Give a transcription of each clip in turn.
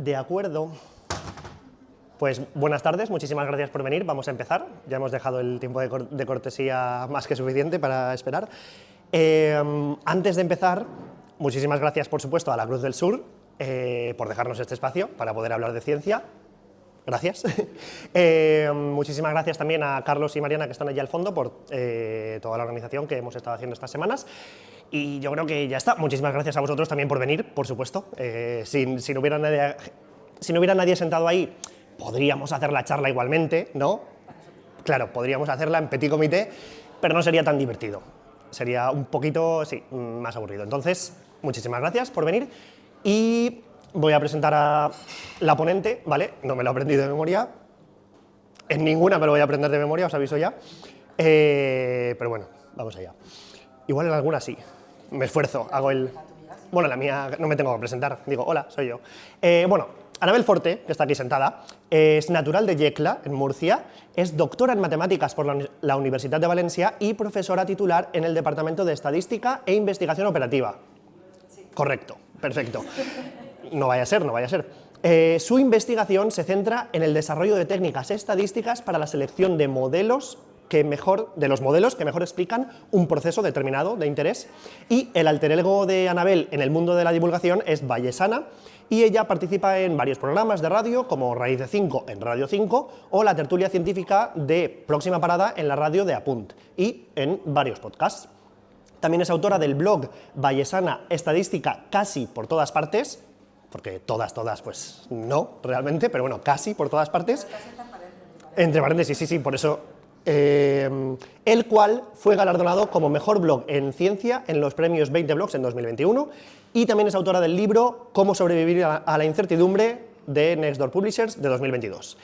De acuerdo. Pues buenas tardes, muchísimas gracias por venir. Vamos a empezar. Ya hemos dejado el tiempo de cortesía más que suficiente para esperar. Antes de empezar, muchísimas gracias, por supuesto, a la Cruz del Sur por dejarnos este espacio para poder hablar de ciencia. Gracias. Muchísimas gracias también a Carlos y Mariana, que están allí al fondo, por toda la organización que hemos estado haciendo estas semanas. Y yo creo que ya está. Muchísimas gracias a vosotros también por venir, por supuesto. Si no hubiera nadie sentado ahí, podríamos hacer la charla igualmente, ¿no? Claro, podríamos hacerla en petit comité, pero no sería tan divertido. Sería un poquito, sí, más aburrido. Entonces, muchísimas gracias por venir y voy a presentar a la ponente, ¿vale? No me lo he aprendido de memoria. En ninguna me lo voy a aprender de memoria, os aviso ya. Pero bueno, vamos allá. Igual en alguna sí. Me esfuerzo, hago el... Bueno, la mía no me tengo que presentar. Digo, hola, soy yo. Bueno, Anabel Forte, que está aquí sentada, es natural de Yecla, en Murcia, es doctora en matemáticas por la Universidad de Valencia y profesora titular en el Departamento de Estadística e Investigación Operativa. Sí. Correcto, perfecto. No vaya a ser, no vaya a ser. Su investigación se centra en el desarrollo de técnicas estadísticas para la selección de modelos de los modelos que mejor explican un proceso determinado de interés, y el alter ego de Anabel en el mundo de la divulgación es Vallesana, y ella participa en varios programas de radio como Raíz de 5 en Radio 5 o la tertulia científica de Próxima Parada en la radio de Apunt, y en varios podcasts. También es autora del blog Vallesana Estadística casi por todas partes, porque todas, pues no, realmente, pero bueno, casi por todas partes. Entre paréntesis, sí, por eso... el cual fue galardonado como mejor blog en ciencia en los premios 20 Blogs en 2021, y también es autora del libro Cómo sobrevivir a la incertidumbre de Nextdoor Publishers de 2022.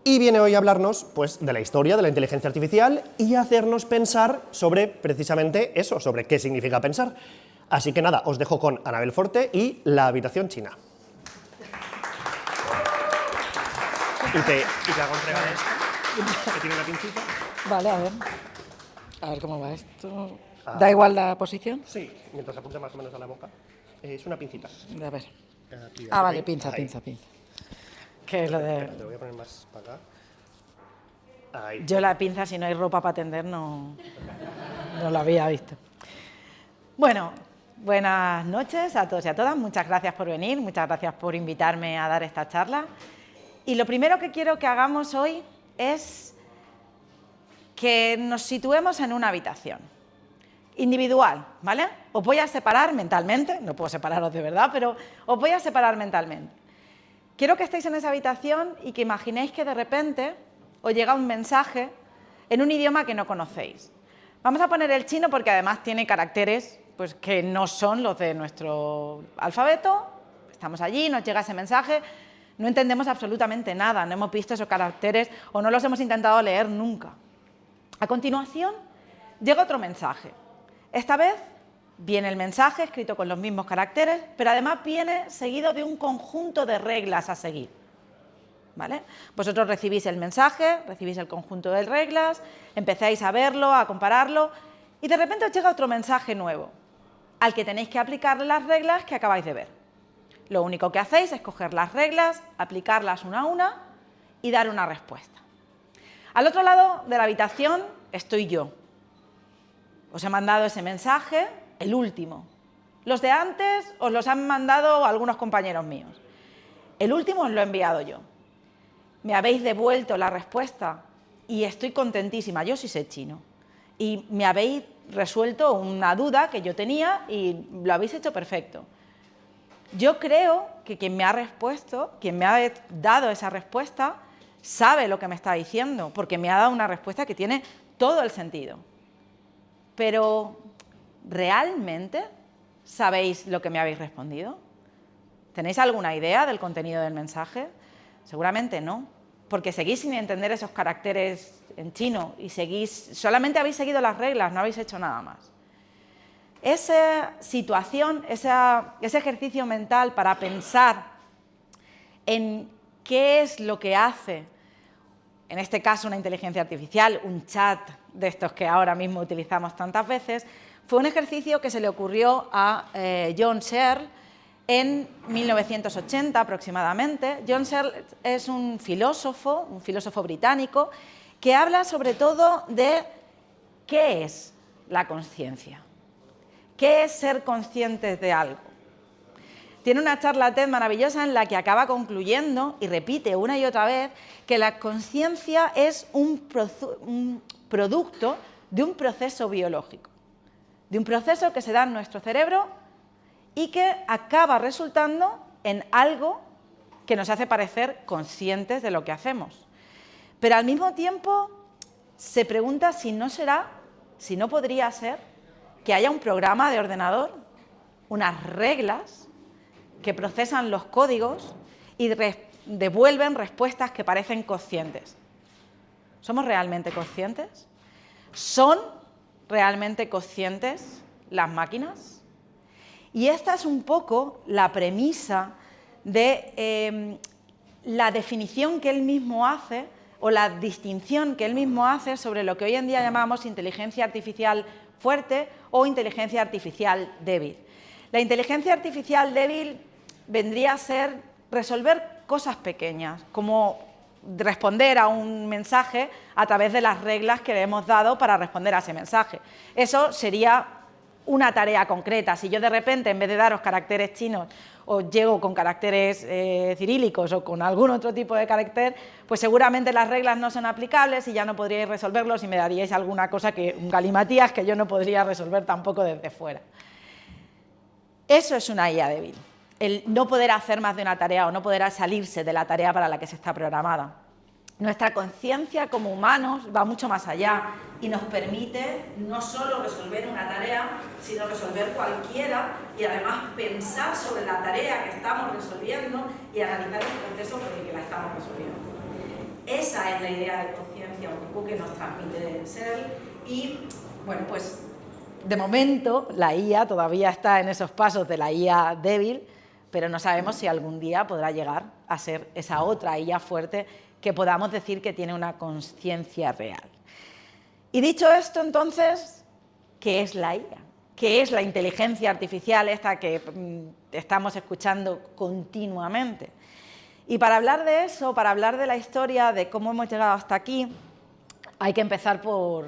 Y viene hoy a hablarnos pues, de la historia de la inteligencia artificial y hacernos pensar sobre precisamente eso, sobre qué significa pensar. Así que nada, os dejo con Anabel Forte y la habitación china. Y te hago entregar esto. Que tiene una pincita. Vale, a ver cómo va esto. ¿Da igual la posición? Sí, mientras apunte más o menos a la boca. Es una pincita. A ver. Aquí, Vale, pinza. Que es lo de... Te voy a poner más para acá. Ahí. Yo la pinza, si no hay ropa para tender, no la había visto. Bueno, buenas noches a todos y a todas. Muchas gracias por venir, muchas gracias por invitarme a dar esta charla. Y lo primero que quiero que hagamos hoy es que nos situemos en una habitación individual, ¿vale? Os voy a separar mentalmente, no puedo separaros de verdad, pero os voy a separar mentalmente. Quiero que estéis en esa habitación y que imaginéis que de repente os llega un mensaje en un idioma que no conocéis. Vamos a poner el chino porque además tiene caracteres pues, que no son los de nuestro alfabeto. Estamos allí, nos llega ese mensaje, no entendemos absolutamente nada, no hemos visto esos caracteres o no los hemos intentado leer nunca. A continuación, llega otro mensaje. Esta vez viene el mensaje escrito con los mismos caracteres, pero además viene seguido de un conjunto de reglas a seguir. ¿Vale? Vosotros recibís el mensaje, recibís el conjunto de reglas, empezáis a verlo, a compararlo, y de repente os llega otro mensaje nuevo, al que tenéis que aplicarle las reglas que acabáis de ver. Lo único que hacéis es coger las reglas, aplicarlas una a una y dar una respuesta. Al otro lado de la habitación estoy yo. Os he mandado ese mensaje, el último. Los de antes os los han mandado algunos compañeros míos. El último os lo he enviado yo. Me habéis devuelto la respuesta y estoy contentísima. Yo sí sé chino. Y me habéis resuelto una duda que yo tenía y lo habéis hecho perfecto. Yo creo que quien me ha dado esa respuesta, sabe lo que me está diciendo, porque me ha dado una respuesta que tiene todo el sentido. Pero, ¿realmente sabéis lo que me habéis respondido? ¿Tenéis alguna idea del contenido del mensaje? Seguramente no, porque seguís sin entender esos caracteres en chino y solamente habéis seguido las reglas, no habéis hecho nada más. Esa situación, ese ejercicio mental para pensar en qué es lo que hace, en este caso una inteligencia artificial, un chat de estos que ahora mismo utilizamos tantas veces, fue un ejercicio que se le ocurrió a John Searle en 1980 aproximadamente. John Searle es un filósofo británico, que habla sobre todo de qué es la conciencia, qué es ser conscientes de algo. Tiene una charla TED maravillosa en la que acaba concluyendo y repite una y otra vez que la conciencia es un producto de un proceso biológico, de un proceso que se da en nuestro cerebro y que acaba resultando en algo que nos hace parecer conscientes de lo que hacemos. Pero al mismo tiempo se pregunta si no podría ser que haya un programa de ordenador, unas reglas que procesan los códigos y devuelven respuestas que parecen conscientes. ¿Somos realmente conscientes? ¿Son realmente conscientes las máquinas? Y esta es un poco la premisa de la definición que él mismo hace, o la distinción que él mismo hace sobre lo que hoy en día llamamos inteligencia artificial fuerte o inteligencia artificial débil. La inteligencia artificial débil vendría a ser resolver cosas pequeñas, como responder a un mensaje a través de las reglas que le hemos dado para responder a ese mensaje. Eso sería una tarea concreta. Si yo de repente, en vez de daros caracteres chinos, os llego con caracteres cirílicos o con algún otro tipo de carácter, pues seguramente las reglas no son aplicables y ya no podríais resolverlos y me daríais alguna cosa, un galimatías, que yo no podría resolver tampoco desde fuera. Eso es una IA débil, el no poder hacer más de una tarea o no poder salirse de la tarea para la que se está programada. Nuestra conciencia como humanos va mucho más allá y nos permite no solo resolver una tarea, sino resolver cualquiera y además pensar sobre la tarea que estamos resolviendo y analizar el proceso por el que la estamos resolviendo. Esa es la idea de conciencia un poco que nos transmite Searle y, bueno, pues de momento la IA todavía está en esos pasos de la IA débil, pero no sabemos si algún día podrá llegar a ser esa otra IA fuerte que podamos decir que tiene una conciencia real. Y dicho esto, entonces, ¿qué es la IA? ¿Qué es la inteligencia artificial esta que estamos escuchando continuamente? Y para hablar de eso, para hablar de la historia, de cómo hemos llegado hasta aquí, hay que empezar por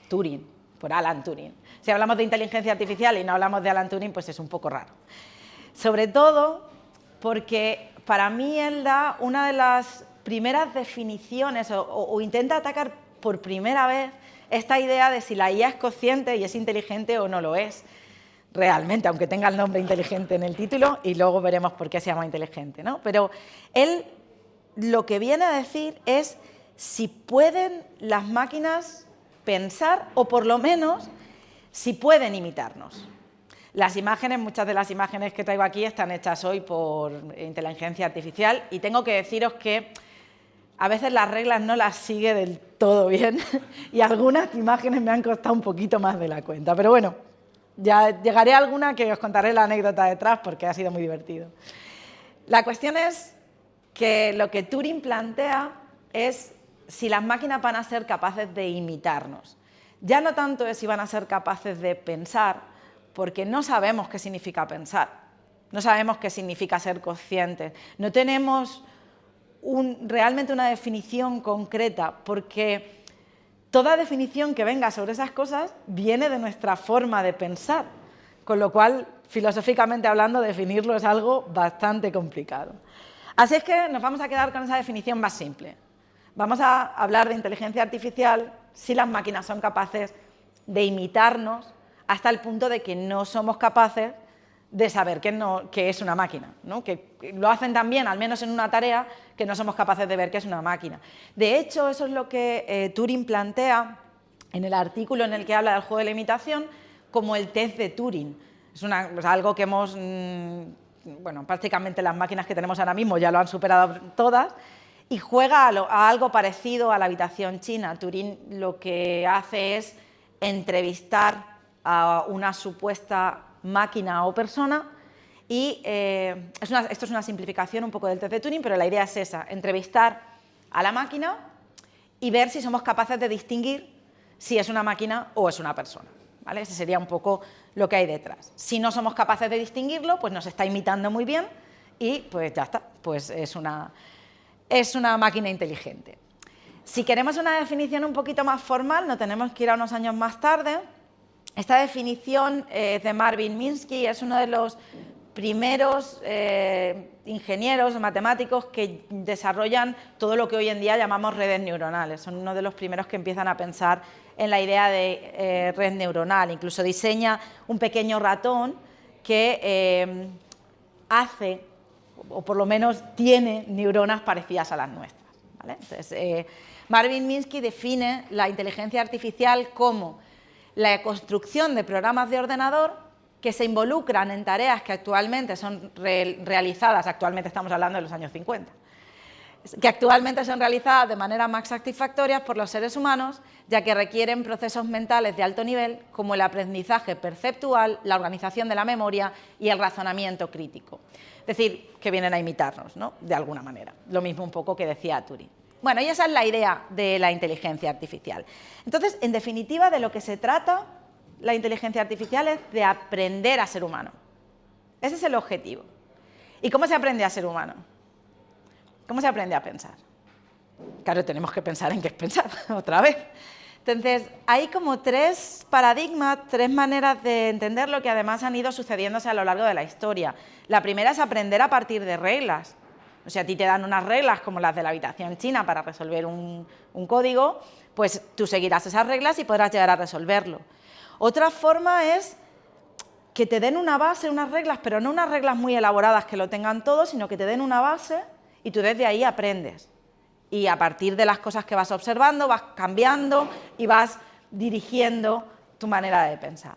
Turing, por Alan Turing. Si hablamos de inteligencia artificial y no hablamos de Alan Turing, pues es un poco raro. Sobre todo porque para mí él da una de las primeras definiciones o intenta atacar por primera vez esta idea de si la IA es consciente y es inteligente o no lo es realmente, aunque tenga el nombre inteligente en el título, y luego veremos por qué se llama inteligente, ¿no? Pero él lo que viene a decir es si pueden las máquinas pensar o por lo menos si pueden imitarnos. Las imágenes, muchas de las imágenes que traigo aquí están hechas hoy por inteligencia artificial y tengo que deciros que a veces las reglas no las sigue del todo bien y algunas imágenes me han costado un poquito más de la cuenta. Pero bueno, ya llegaré a alguna que os contaré la anécdota detrás porque ha sido muy divertido. La cuestión es que lo que Turing plantea es si las máquinas van a ser capaces de imitarnos. Ya no tanto es si van a ser capaces de pensar, porque no sabemos qué significa pensar, no sabemos qué significa ser conscientes, no tenemos realmente una definición concreta, porque toda definición que venga sobre esas cosas viene de nuestra forma de pensar, con lo cual, filosóficamente hablando, definirlo es algo bastante complicado. Así es que nos vamos a quedar con esa definición más simple. Vamos a hablar de inteligencia artificial si las máquinas son capaces de imitarnos hasta el punto de que no somos capaces de saber qué es una máquina, ¿no? Que lo hacen también, al menos en una tarea, que no somos capaces de ver qué es una máquina. De hecho, eso es lo que Turing plantea en el artículo en el que habla del juego de la imitación como el test de Turing. Es algo que hemos, bueno, prácticamente las máquinas que tenemos ahora mismo ya lo han superado todas, y juega a algo parecido a la habitación china. Turing lo que hace es entrevistar a una supuesta máquina o persona y esto es una simplificación un poco del test de Turing, pero la idea es esa, entrevistar a la máquina y ver si somos capaces de distinguir si es una máquina o es una persona. ¿vale? Ese sería un poco lo que hay detrás. Si no somos capaces de distinguirlo, pues nos está imitando muy bien y pues ya está, pues es una máquina inteligente. Si queremos una definición un poquito más formal, no tenemos que ir a unos años más tarde. Esta definición es de Marvin Minsky, es uno de los primeros ingenieros o matemáticos que desarrollan todo lo que hoy en día llamamos redes neuronales. Son uno de los primeros que empiezan a pensar en la idea de red neuronal. Incluso diseña un pequeño ratón que hace, o por lo menos tiene, neuronas parecidas a las nuestras, ¿vale? Entonces, Marvin Minsky define la inteligencia artificial como la construcción de programas de ordenador que se involucran en tareas que actualmente son realizadas, actualmente estamos hablando de los años 50, que actualmente son realizadas de manera más satisfactoria por los seres humanos, ya que requieren procesos mentales de alto nivel como el aprendizaje perceptual, la organización de la memoria y el razonamiento crítico. Es decir, que vienen a imitarnos, ¿no? De alguna manera. Lo mismo un poco que decía Turing. Bueno, y esa es la idea de la inteligencia artificial. Entonces, en definitiva, de lo que se trata la inteligencia artificial es de aprender a ser humano. Ese es el objetivo. ¿Y cómo se aprende a ser humano? ¿Cómo se aprende a pensar? Claro, tenemos que pensar en qué es pensar, otra vez. Entonces, hay como tres paradigmas, tres maneras de entenderlo que además han ido sucediéndose a lo largo de la historia. La primera es aprender a partir de reglas. O sea, a ti te dan unas reglas como las de la habitación china para resolver un código, pues tú seguirás esas reglas y podrás llegar a resolverlo. Otra forma es que te den una base, unas reglas, pero no unas reglas muy elaboradas que lo tengan todo, sino que te den una base y tú desde ahí aprendes. Y a partir de las cosas que vas observando, vas cambiando y vas dirigiendo tu manera de pensar.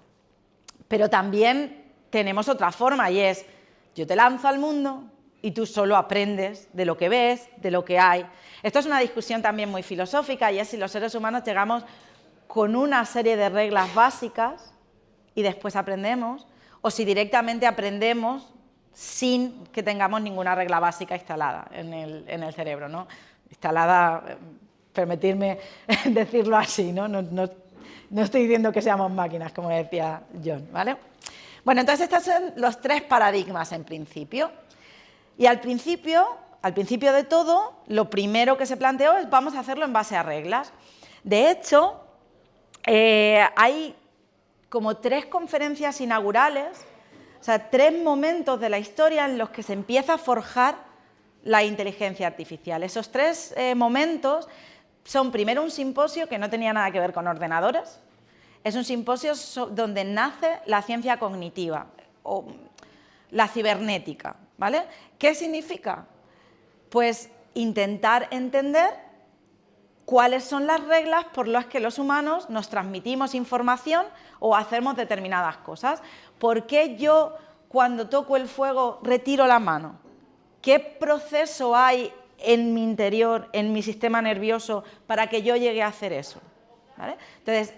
Pero también tenemos otra forma y es, yo te lanzo al mundo y tú solo aprendes de lo que ves, de lo que hay. Esto es una discusión también muy filosófica y es si los seres humanos llegamos con una serie de reglas básicas y después aprendemos, o si directamente aprendemos sin que tengamos ninguna regla básica instalada en el cerebro, ¿no? Instalada, permitirme decirlo así, ¿no? No estoy diciendo que seamos máquinas, como decía John, ¿vale? Bueno, entonces estos son los tres paradigmas en principio. Y al principio de todo, lo primero que se planteó es vamos a hacerlo en base a reglas. De hecho, hay como tres conferencias inaugurales, o sea, tres momentos de la historia en los que se empieza a forjar la inteligencia artificial. Esos tres momentos son primero un simposio que no tenía nada que ver con ordenadores, es un simposio donde nace la ciencia cognitiva o la cibernética, ¿vale? ¿Qué significa? Pues intentar entender cuáles son las reglas por las que los humanos nos transmitimos información o hacemos determinadas cosas. ¿Por qué yo, cuando toco el fuego, retiro la mano? ¿Qué proceso hay en mi interior, en mi sistema nervioso, para que yo llegue a hacer eso? ¿Vale? Entonces,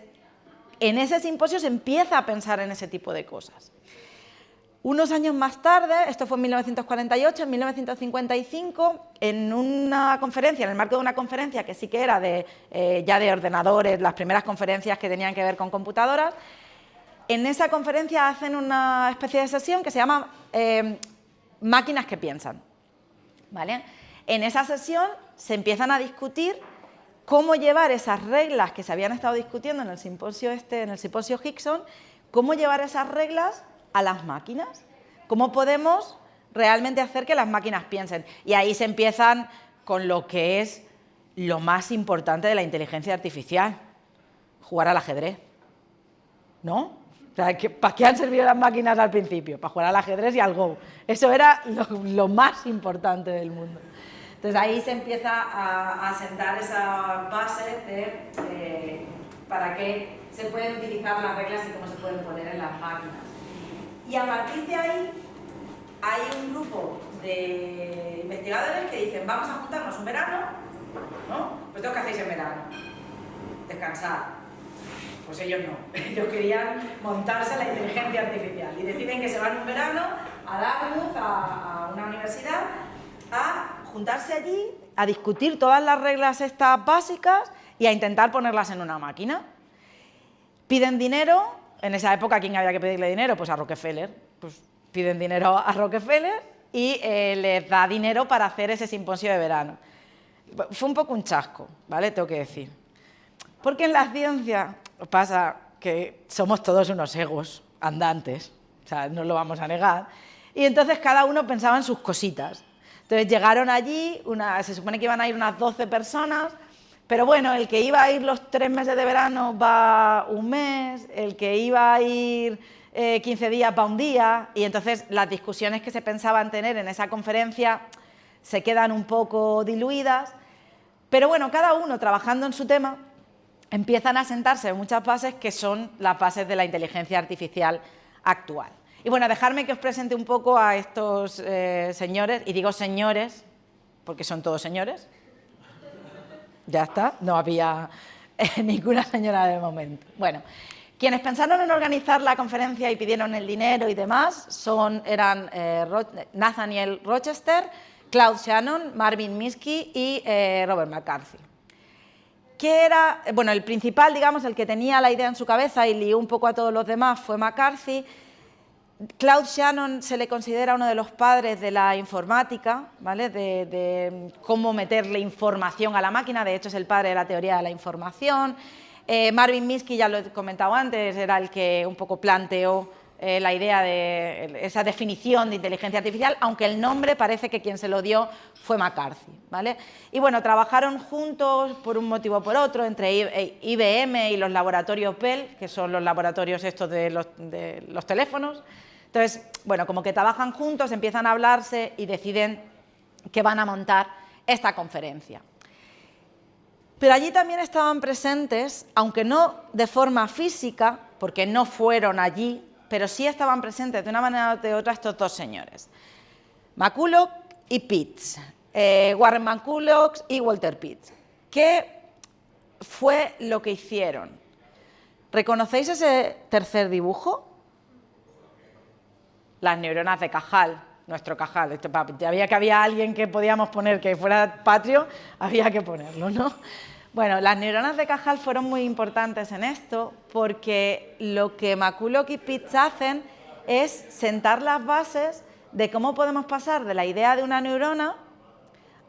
en ese simposio se empieza a pensar en ese tipo de cosas. Unos años más tarde, esto fue en 1948, en 1955, en una conferencia, en el marco de una conferencia que sí que era ya de ordenadores, las primeras conferencias que tenían que ver con computadoras, en esa conferencia hacen una especie de sesión que se llama Máquinas que piensan, ¿vale? En esa sesión se empiezan a discutir cómo llevar esas reglas que se habían estado discutiendo en el simposio Hickson, cómo llevar esas reglas a las máquinas, cómo podemos realmente hacer que las máquinas piensen. Y ahí se empiezan con lo que es lo más importante de la inteligencia artificial, jugar al ajedrez, ¿no? O sea, ¿para qué han servido las máquinas al principio? Para jugar al ajedrez y al Go. Eso era lo más importante del mundo. Entonces ahí se empieza a sentar esa base de para qué se pueden utilizar las reglas y cómo se pueden poner en las máquinas. Y a partir de ahí hay un grupo de investigadores que dicen vamos a juntarnos un verano, ¿no? Pues ¿qué hacéis en verano? Descansar. Pues ellos no, ellos querían montarse la inteligencia artificial y deciden que se van un verano a Dartmouth, a una universidad, a juntarse allí, a discutir todas las reglas estas básicas y a intentar ponerlas en una máquina. Piden dinero, en esa época, ¿a quién había que pedirle dinero? Pues a Rockefeller. Pues piden dinero a Rockefeller y les da dinero para hacer ese simposio de verano. Fue un poco un chasco, ¿vale? Tengo que decir. Porque en la ciencia pasa que somos todos unos egos andantes, o sea, no lo vamos a negar, y entonces cada uno pensaba en sus cositas. Entonces llegaron allí, se supone que iban a ir unas 12 personas, pero bueno, el que iba a ir los 3 meses de verano va un mes, el que iba a ir 15 días va un día, y entonces las discusiones que se pensaban tener en esa conferencia se quedan un poco diluidas, pero bueno, cada uno trabajando en su tema, empiezan a sentarse muchas bases que son las bases de la inteligencia artificial actual. Y bueno, dejadme que os presente un poco a estos señores, y digo señores porque son todos señores. Ya está, no había ninguna señora de momento. Bueno, quienes pensaron en organizar la conferencia y pidieron el dinero y demás eran Nathaniel Rochester, Claude Shannon, Marvin Minsky y Robert McCarthy. ¿Qué era? Bueno, el principal, digamos, el que tenía la idea en su cabeza y lió un poco a todos los demás fue McCarthy. Claude Shannon se le considera uno de los padres de la informática, ¿vale? De cómo meterle información a la máquina, de hecho es el padre de la teoría de la información. Marvin Minsky, ya lo he comentado antes, era el que un poco planteó la idea de esa definición de inteligencia artificial, aunque el nombre parece que quien se lo dio fue McCarthy, ¿vale? Y bueno, trabajaron juntos por un motivo o por otro, entre IBM y los laboratorios Bell, que son los laboratorios estos de los teléfonos. Entonces, bueno, como que trabajan juntos, empiezan a hablarse y deciden que van a montar esta conferencia. Pero allí también estaban presentes, aunque no de forma física, porque no fueron allí, pero sí estaban presentes de una manera o de otra estos dos señores, McCulloch y Pitts, Warren McCulloch y Walter Pitts. ¿Qué fue lo que hicieron? ¿Reconocéis ese tercer dibujo? Las neuronas de Cajal, nuestro Cajal. Ya que había alguien que podíamos poner que fuera patrio, había que ponerlo, ¿no? Bueno, las neuronas de Cajal fueron muy importantes en esto porque lo que McCulloch y Pitts hacen es sentar las bases de cómo podemos pasar de la idea de una neurona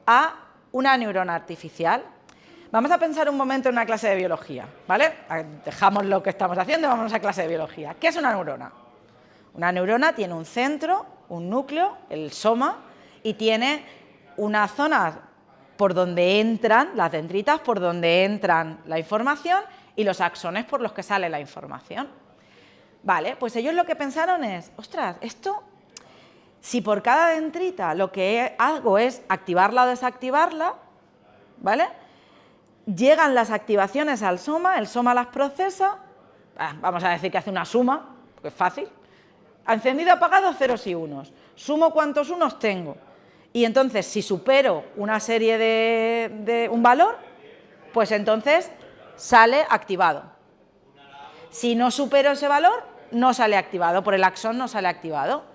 a una neurona artificial. Vamos a pensar un momento en una clase de biología, ¿vale? Dejamos lo que estamos haciendo y vamos a clase de biología. ¿Qué es una neurona? Una neurona tiene un centro, un núcleo, el soma, y tiene una zona por donde entran las dendritas, por donde entran la información y los axones por los que sale la información. Vale, pues ellos lo que pensaron es, ostras, esto, si por cada dendrita lo que hago es activarla o desactivarla, ¿vale? Llegan las activaciones al soma, el soma las procesa, vamos a decir que hace una suma, porque es fácil, encendido, apagado, ceros y unos, sumo cuántos unos tengo. Y entonces, si supero una serie de un valor, pues entonces sale activado. Si no supero ese valor, no sale activado, por el axón no sale activado.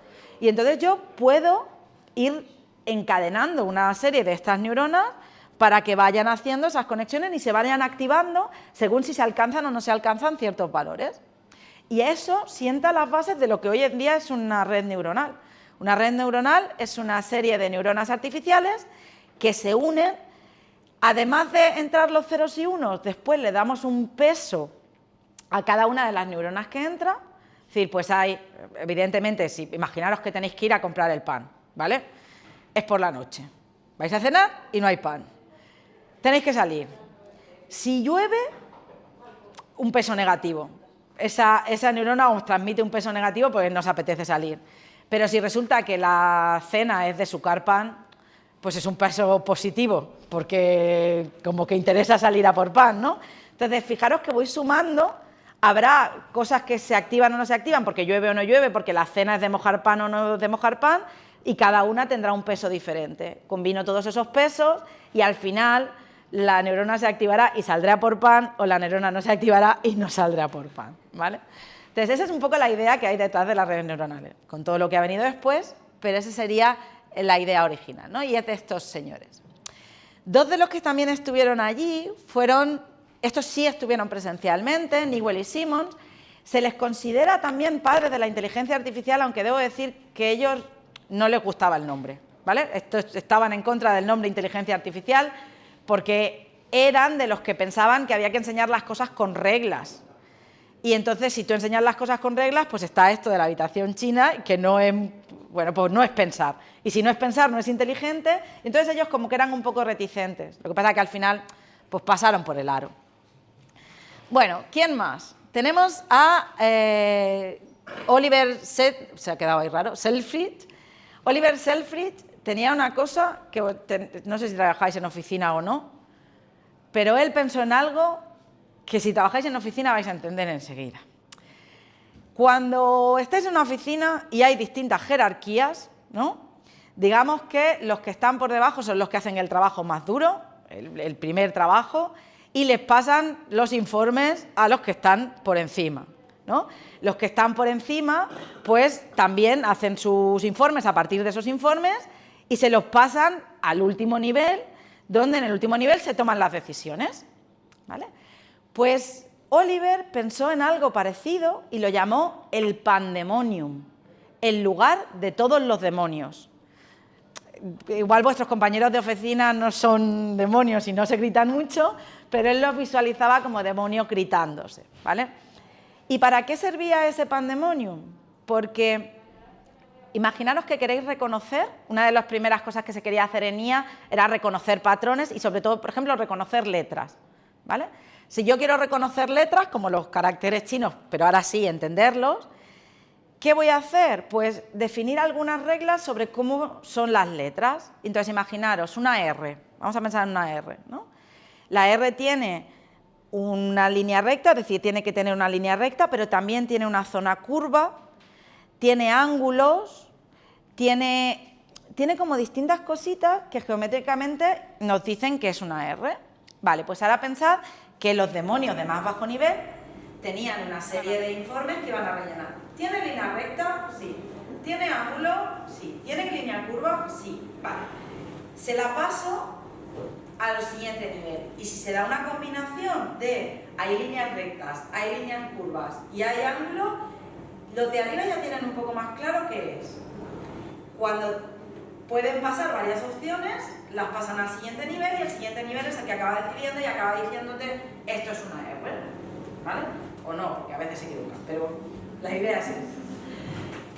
Y entonces yo puedo ir encadenando una serie de estas neuronas para que vayan haciendo esas conexiones y se vayan activando según si se alcanzan o no se alcanzan ciertos valores. Y eso sienta las bases de lo que hoy en día es una red neuronal. Una red neuronal es una serie de neuronas artificiales que se unen, además de entrar los ceros y unos, después le damos un peso a cada una de las neuronas que entra. Es decir, pues hay, evidentemente, si imaginaros que tenéis que ir a comprar el pan, ¿vale? Es por la noche. Vais a cenar y no hay pan. Tenéis que salir. Si llueve, un peso negativo. Esa neurona os transmite un peso negativo porque no os apetece salir. Pero si resulta que la cena es de azúcar pan, pues es un peso positivo, porque como que interesa salir a por pan, ¿no? Entonces, fijaros que voy sumando, habrá cosas que se activan o no se activan, porque llueve o no llueve, porque la cena es de mojar pan o no de mojar pan, y cada una tendrá un peso diferente. Combino todos esos pesos y al final la neurona se activará y saldrá por pan, o la neurona no se activará y no saldrá por pan, ¿vale? Entonces, esa es un poco la idea que hay detrás de las redes neuronales, con todo lo que ha venido después, pero esa sería la idea original, ¿no? Y es de estos señores. Dos de los que también estuvieron allí fueron, estos sí estuvieron presencialmente, Newell y Simmons. Se les considera también padres de la inteligencia artificial, aunque debo decir que a ellos no les gustaba el nombre, ¿vale? Estaban en contra del nombre inteligencia artificial porque eran de los que pensaban que había que enseñar las cosas con reglas. Y entonces, si tú enseñas las cosas con reglas, pues está esto de la habitación china, que no es, bueno, pues no es pensar. Y si no es pensar, no es inteligente. Entonces ellos como que eran un poco reticentes. Lo que pasa es que al final, pues pasaron por el aro. Bueno, ¿quién más? Tenemos a Oliver se ha quedado ahí raro, Selfridge. Oliver Selfridge tenía una cosa que no sé si trabajáis en oficina o no, pero él pensó en algo que si trabajáis en oficina vais a entender enseguida. Cuando estáis en una oficina y hay distintas jerarquías, ¿no? Digamos que los que están por debajo son los que hacen el trabajo más duro, el primer trabajo, y les pasan los informes a los que están por encima, ¿no? Los que están por encima, pues también hacen sus informes a partir de esos informes y se los pasan al último nivel, donde en el último nivel se toman las decisiones, ¿vale? Pues Oliver pensó en algo parecido y lo llamó el pandemonium, el lugar de todos los demonios. Igual vuestros compañeros de oficina no son demonios y no se gritan mucho, pero él los visualizaba como demonios gritándose, ¿vale? ¿Y para qué servía ese pandemonium? Porque imaginaros que queréis reconocer, una de las primeras cosas que se quería hacer en IA era reconocer patrones y sobre todo, por ejemplo, reconocer letras, ¿vale? Si yo quiero reconocer letras, como los caracteres chinos, pero ahora sí entenderlos, ¿qué voy a hacer? Pues definir algunas reglas sobre cómo son las letras. Entonces, imaginaros una R, vamos a pensar en una R, ¿no? La R tiene una línea recta, es decir, tiene que tener una línea recta, pero también tiene una zona curva, tiene ángulos, tiene como distintas cositas que geométricamente nos dicen que es una R. Vale, pues ahora pensad que los demonios de más bajo nivel tenían una serie de informes que iban a rellenar. ¿Tiene línea recta? Sí. ¿Tiene ángulo? Sí. ¿Tiene línea curva? Sí. Vale. Se la paso al siguiente nivel. Y si se da una combinación de hay líneas rectas, hay líneas curvas y hay ángulo, los de arriba ya tienen un poco más claro qué es. Cuando pueden pasar varias opciones, las pasan al siguiente nivel y el siguiente nivel es el que acaba decidiendo y acaba diciéndote esto es una R, ¿vale? O no, porque a veces se equivocan, pero la idea es esa.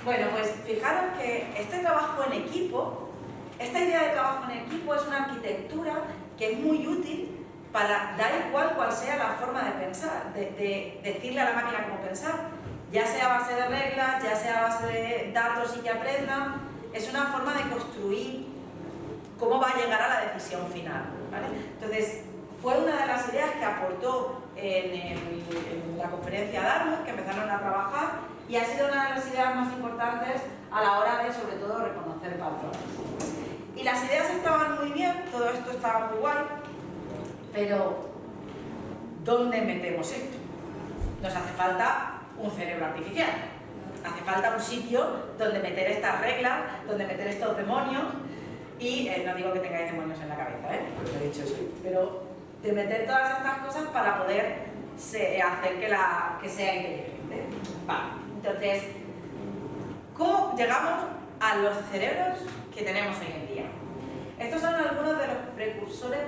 Bueno, pues fijaros que este trabajo en equipo, esta idea de trabajo en equipo es una arquitectura que es muy útil para, da igual cuál sea la forma de pensar, de decirle a la máquina cómo pensar, ya sea a base de reglas, ya sea a base de datos y que aprenda, es una forma de construir cómo va a llegar a la decisión final, ¿vale? Entonces, fue una de las ideas que aportó en la conferencia Dartmouth, que empezaron a trabajar, y ha sido una de las ideas más importantes a la hora de, sobre todo, reconocer patrones. Y las ideas estaban muy bien, todo esto estaba muy guay, pero ¿dónde metemos esto? Nos hace falta un cerebro artificial, hace falta un sitio donde meter estas reglas, donde meter estos demonios, y no digo que tengáis demonios en la cabeza, lo he dicho eso, pero de meter todas estas cosas para poder hacer que sea inteligente. Vale, entonces, ¿cómo llegamos a los cerebros que tenemos hoy en día? Estos son algunos de los precursores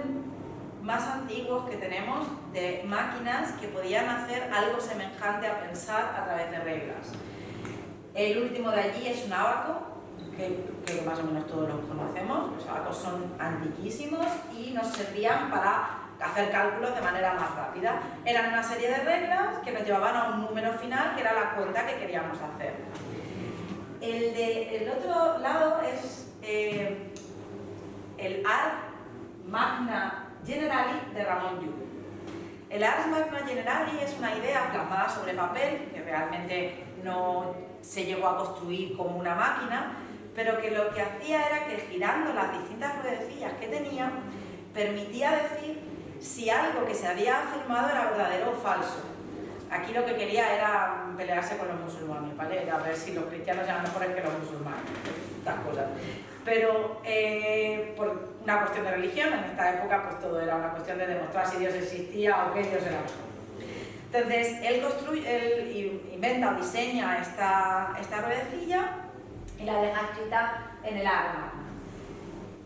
más antiguos que tenemos de máquinas que podían hacer algo semejante a pensar a través de reglas. El último de allí es un ábaco, que más o menos todos los conocemos. Los abacos son antiquísimos y nos servían para hacer cálculos de manera más rápida. Eran una serie de reglas que nos llevaban a un número final que era la cuenta que queríamos hacer. El otro lado es el Ars Magna Generali de Ramon Llull. El Ars Magna Generali es una idea plasmada sobre papel que realmente no se llegó a construir como una máquina, pero que lo que hacía era que girando las distintas ruedecillas que tenía permitía decir si algo que se había afirmado era verdadero o falso. Aquí lo que quería era pelearse con los musulmanes, ¿vale? Era ver si los cristianos eran mejores que los musulmanes, estas cosas. Pero por una cuestión de religión, en esta época pues todo era una cuestión de demostrar si Dios existía o que Dios era mejor. Entonces, él inventa o diseña esta ruedecilla y la deja escrita en el arma.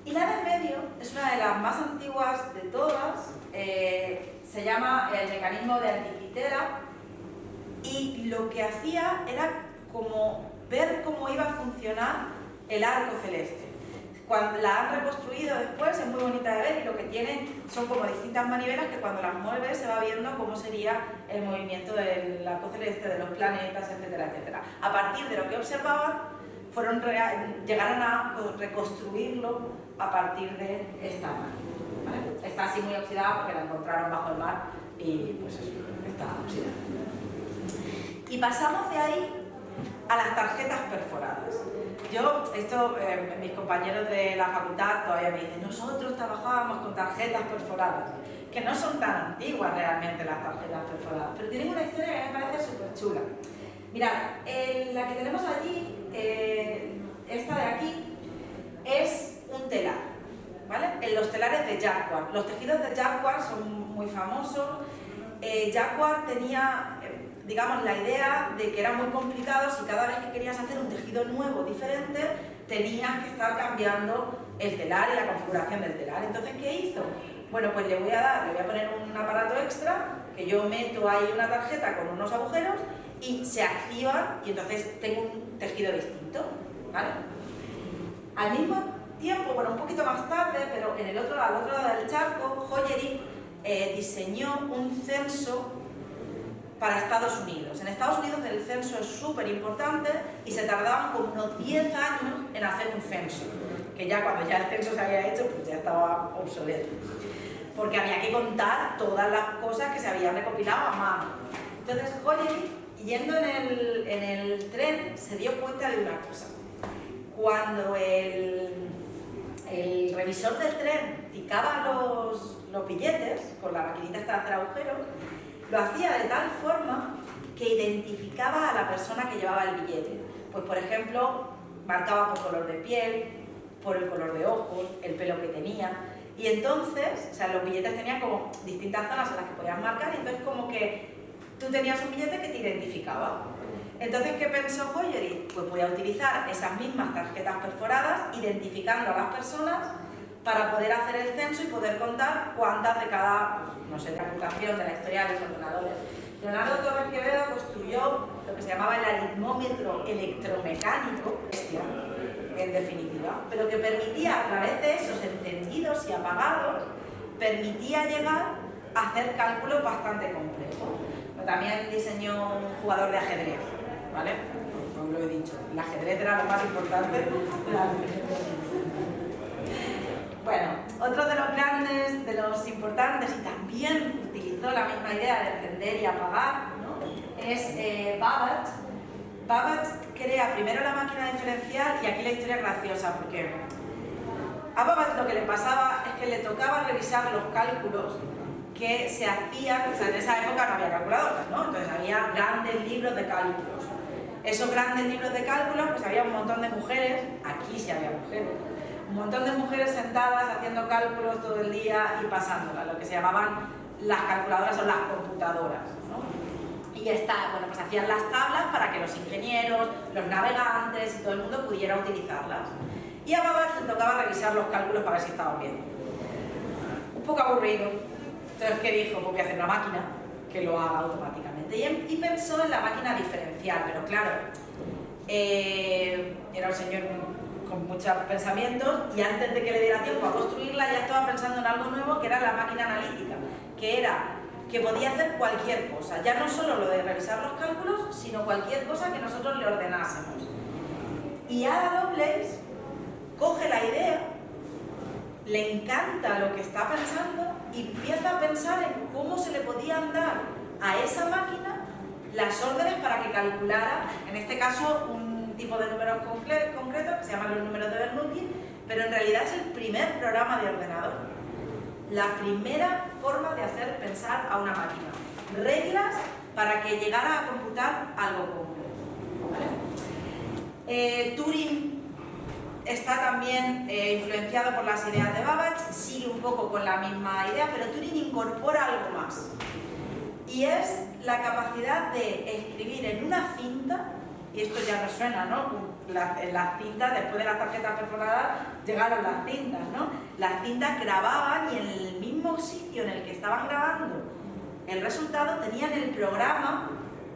Y la del medio es una de las más antiguas de todas, se llama el mecanismo de Antiquitera, y lo que hacía era como ver cómo iba a funcionar el arco celeste. Cuando la han reconstruido después es muy bonita de ver y lo que tiene son como distintas manivelas que cuando las mueves se va viendo cómo sería el movimiento del arco celeste, de los planetas, etcétera, etcétera. A partir de lo que observaban, llegaron a reconstruirlo a partir de esta máquina, ¿vale? Está así muy oxidada porque la encontraron bajo el mar y pues eso, está oxidada. Y pasamos de ahí a las tarjetas perforadas. Mis compañeros de la facultad todavía me dicen, nosotros trabajábamos con tarjetas perforadas, que no son tan antiguas realmente las tarjetas perforadas, pero tienen una historia que me parece súper chula. Mirad, la que tenemos allí, esta de aquí, es un telar, ¿vale? En los telares de Jacquard. Los tejidos de Jacquard son muy famosos. Jacquard tenía, digamos, la idea de que era muy complicado si cada vez que querías hacer un tejido nuevo, diferente, tenías que estar cambiando el telar y la configuración del telar. Entonces, ¿qué hizo? Bueno, pues le voy a poner un aparato extra, que yo meto ahí una tarjeta con unos agujeros y se activa y entonces tengo un tejido distinto, ¿vale? Al mismo tiempo, bueno, un poquito más tarde, pero al otro lado del charco, Joyerik diseñó un censo para Estados Unidos. En Estados Unidos el censo es súper importante y se tardaban como unos 10 años en hacer un censo, que ya cuando ya el censo se había hecho, pues ya estaba obsoleto, porque había que contar todas las cosas que se habían recopilado a mano. Entonces Joyerik, yendo en el tren, se dio cuenta de una cosa. Cuando el revisor del tren picaba los billetes con la maquinita esta de hacer agujeros, lo hacía de tal forma que identificaba a la persona que llevaba el billete. Pues, por ejemplo, marcaba por color de piel, por el color de ojos, el pelo que tenía. Y entonces, o sea, los billetes tenían como distintas zonas en las que podías marcar, y entonces como que tú tenías un billete que te identificaba. Entonces, ¿qué pensó Joyerik? Pues voy a utilizar esas mismas tarjetas perforadas, identificando a las personas para poder hacer el censo y poder contar cuántas de cada, no sé, computación de la historia de los ordenadores. Leonardo Torres Quevedo construyó lo que se llamaba el aritmómetro electromecánico, en definitiva, pero que permitía, a través de esos encendidos y apagados, permitía llegar a hacer cálculos bastante complejos. También diseñó un jugador de ajedrez, ¿vale? Como lo he dicho, el ajedrez era lo más importante. Bueno, otro de los grandes, de los importantes, y también utilizó la misma idea de encender y apagar, ¿no? Es Babbage. Babbage crea primero la máquina diferencial, y aquí la historia es graciosa porque a Babbage lo que le pasaba es que le tocaba revisar los cálculos que se hacían, o sea, en esa época no había calculadoras, ¿no? Entonces había grandes libros de cálculos. Esos grandes libros de cálculos, pues había un montón de mujeres, aquí sí había mujeres, un montón de mujeres sentadas haciendo cálculos todo el día y pasándolas, lo que se llamaban las calculadoras o las computadoras, ¿no? Y bueno, pues hacían las tablas para que los ingenieros, los navegantes y todo el mundo pudiera utilizarlas. Y a Babbage le tocaba revisar los cálculos para ver si estaban bien. Un poco aburrido. Entonces, ¿qué dijo? Pues voy a hacer una máquina que lo haga automáticamente. Y pensó en la máquina diferencial, pero claro, era un señor con muchos pensamientos, y antes de que le diera tiempo a construirla ya estaba pensando en algo nuevo, que era la máquina analítica, que podía hacer cualquier cosa, ya no solo lo de revisar los cálculos, sino cualquier cosa que nosotros le ordenásemos. Y Ada Lovelace coge la idea, le encanta lo que está pensando y empieza a pensar en cómo se le podían dar a esa máquina las órdenes para que calculara, en este caso, un tipo de números concretos que se llaman los números de Bernoulli, pero en realidad es el primer programa de ordenador, la primera forma de hacer pensar a una máquina, reglas para que llegara a computar algo complejo, ¿vale? Turing está también influenciado por las ideas de Babbage, sigue un poco con la misma idea, pero Turing incorpora algo más. y es la capacidad de escribir en una cinta, y esto ya nos suena, ¿no? Las cintas, después de las tarjetas perforadas, llegaron las cintas, ¿no? Las cintas grababan y en el mismo sitio en el que estaban grabando el resultado tenían el programa